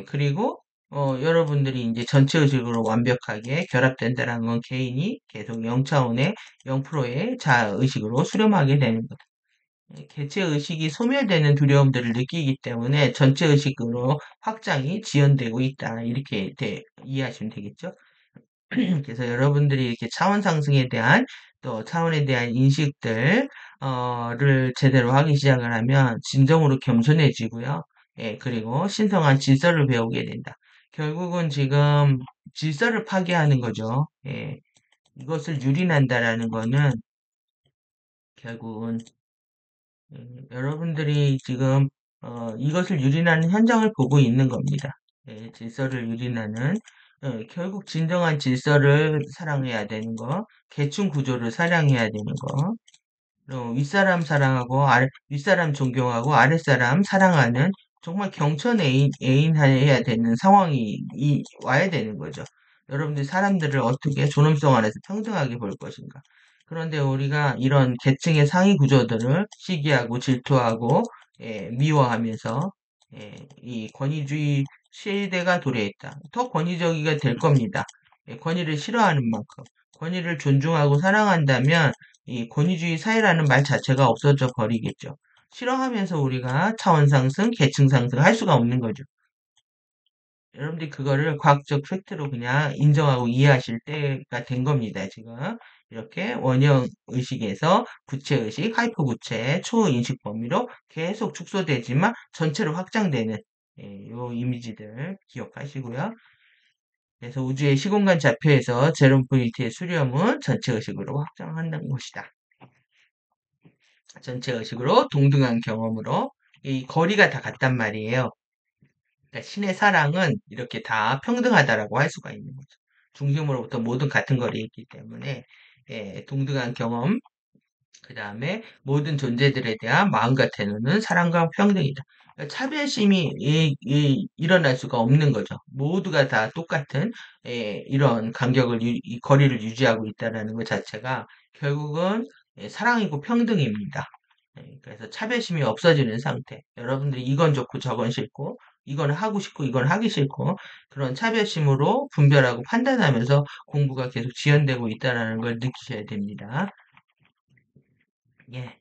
그리고 여러분들이 이제 전체 의식으로 완벽하게 결합된다는 건 개인이 계속 0차원의 0%의 자의식으로 수렴하게 되는 거다. 개체 의식이 소멸되는 두려움들을 느끼기 때문에 전체 의식으로 확장이 지연되고 있다. 이렇게 이해하시면 되겠죠? 그래서 여러분들이 이렇게 차원 상승에 대한 또 차원에 대한 인식들 를 제대로 하기 시작을 하면 진정으로 겸손해지고요. 그리고 신성한 질서를 배우게 된다. 결국은 지금 질서를 파괴하는 거죠. 이것을 유린한다라는 거는 결국은 여러분들이 지금 이것을 유린하는 현장을 보고 있는 겁니다. 질서를 유린하는 결국 진정한 질서를 사랑해야 되는 거, 계층 구조를 사랑해야 되는 거, 윗사람 사랑하고 윗사람 존경하고 아랫사람 사랑하는 정말 경천 애인해야 되는 상황이 와야 되는 거죠. 여러분들 사람들을 어떻게 존엄성 안에서 평등하게 볼 것인가. 그런데 우리가 이런 계층의 상위 구조들을 시기하고 질투하고 미워하면서 이 권위주의 시대가 도래했다. 더 권위적이가 될 겁니다. 권위를 싫어하는 만큼. 권위를 존중하고 사랑한다면 이 권위주의 사회라는 말 자체가 없어져 버리겠죠. 싫어하면서 우리가 차원 상승, 계층 상승 할 수가 없는 거죠. 여러분들이 그거를 과학적 팩트로 그냥 인정하고 이해하실 때가 된 겁니다, 지금. 이렇게 원형 의식에서 구체 의식, 하이퍼 구체, 초인식 범위로 계속 축소되지만 전체로 확장되는 요 이미지들 기억하시고요. 그래서 우주의 시공간 좌표에서 제롬 포인트의 수렴은 전체 의식으로 확장한다는 것이다. 전체 의식으로 동등한 경험으로 이 거리가 다 같단 말이에요. 그러니까 신의 사랑은 이렇게 다 평등하다라고 할 수가 있는 거죠. 중심으로부터 모든 같은 거리에 있기 때문에 동등한 경험, 그 다음에 모든 존재들에 대한 마음과 태도는 사랑과 평등이다. 그러니까 차별심이 일어날 수가 없는 거죠. 모두가 다 똑같은 이런 간격을 이 거리를 유지하고 있다는 것 자체가 결국은 사랑이고 평등입니다. 그래서 차별심이 없어지는 상태. 여러분들이 이건 좋고 저건 싫고 이건 하고 싶고 이건 하기 싫고 그런 차별심으로 분별하고 판단하면서 공부가 계속 지연되고 있다는 걸 느끼셔야 됩니다. 예,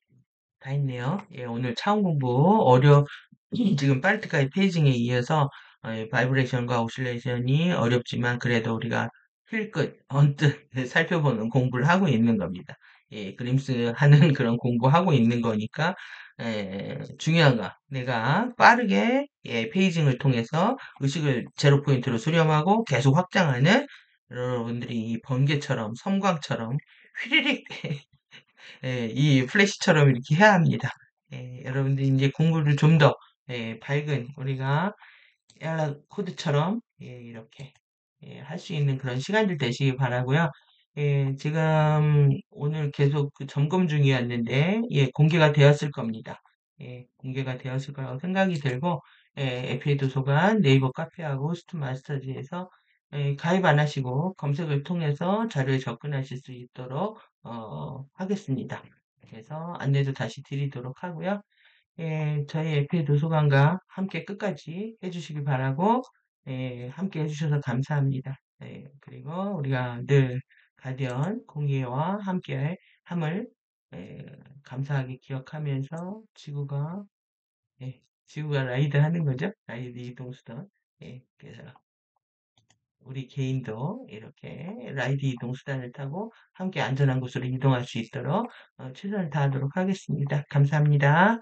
다 했네요. 예, 오늘 차원 공부 지금 파르티카의 페이징에 이어서 바이브레이션과 오실레이션이 어렵지만 그래도 우리가 힐끗, 언뜻 살펴보는 공부를 하고 있는 겁니다. 예, 그림스 하는 그런 공부하고 있는 거니까 중요한 거 내가 빠르게 페이징을 통해서 의식을 제로 포인트로 수렴하고 계속 확장하는 여러분들이 이 번개처럼 섬광처럼 휘리릭 이 플래시처럼 이렇게 해야 합니다. 여러분들 이제 공부를 좀 더 밝은 우리가 에알라 코드처럼 이렇게 할 수 있는 그런 시간들 되시기 바라고요. 지금 오늘 계속 그 점검 중이었는데 공개가 되었을 겁니다. 공개가 되었을 거라고 생각이 들고 FA 도서관 네이버 카페하고 호스트 마스터즈에서 가입 안 하시고 검색을 통해서 자료에 접근하실 수 있도록 하겠습니다. 그래서 안내도 다시 드리도록 하고요. 저희 FA 도서관과 함께 끝까지 해주시기 바라고, 함께 해주셔서 감사합니다. 그리고 우리가 늘 가디언 공예와 함께 함을 예, 감사하게 기억하면서 지구가 라이드 하는 거죠. 라이드 이동수단. 그래서 우리 개인도 이렇게 라이드 이동수단을 타고 함께 안전한 곳으로 이동할 수 있도록 최선을 다하도록 하겠습니다. 감사합니다.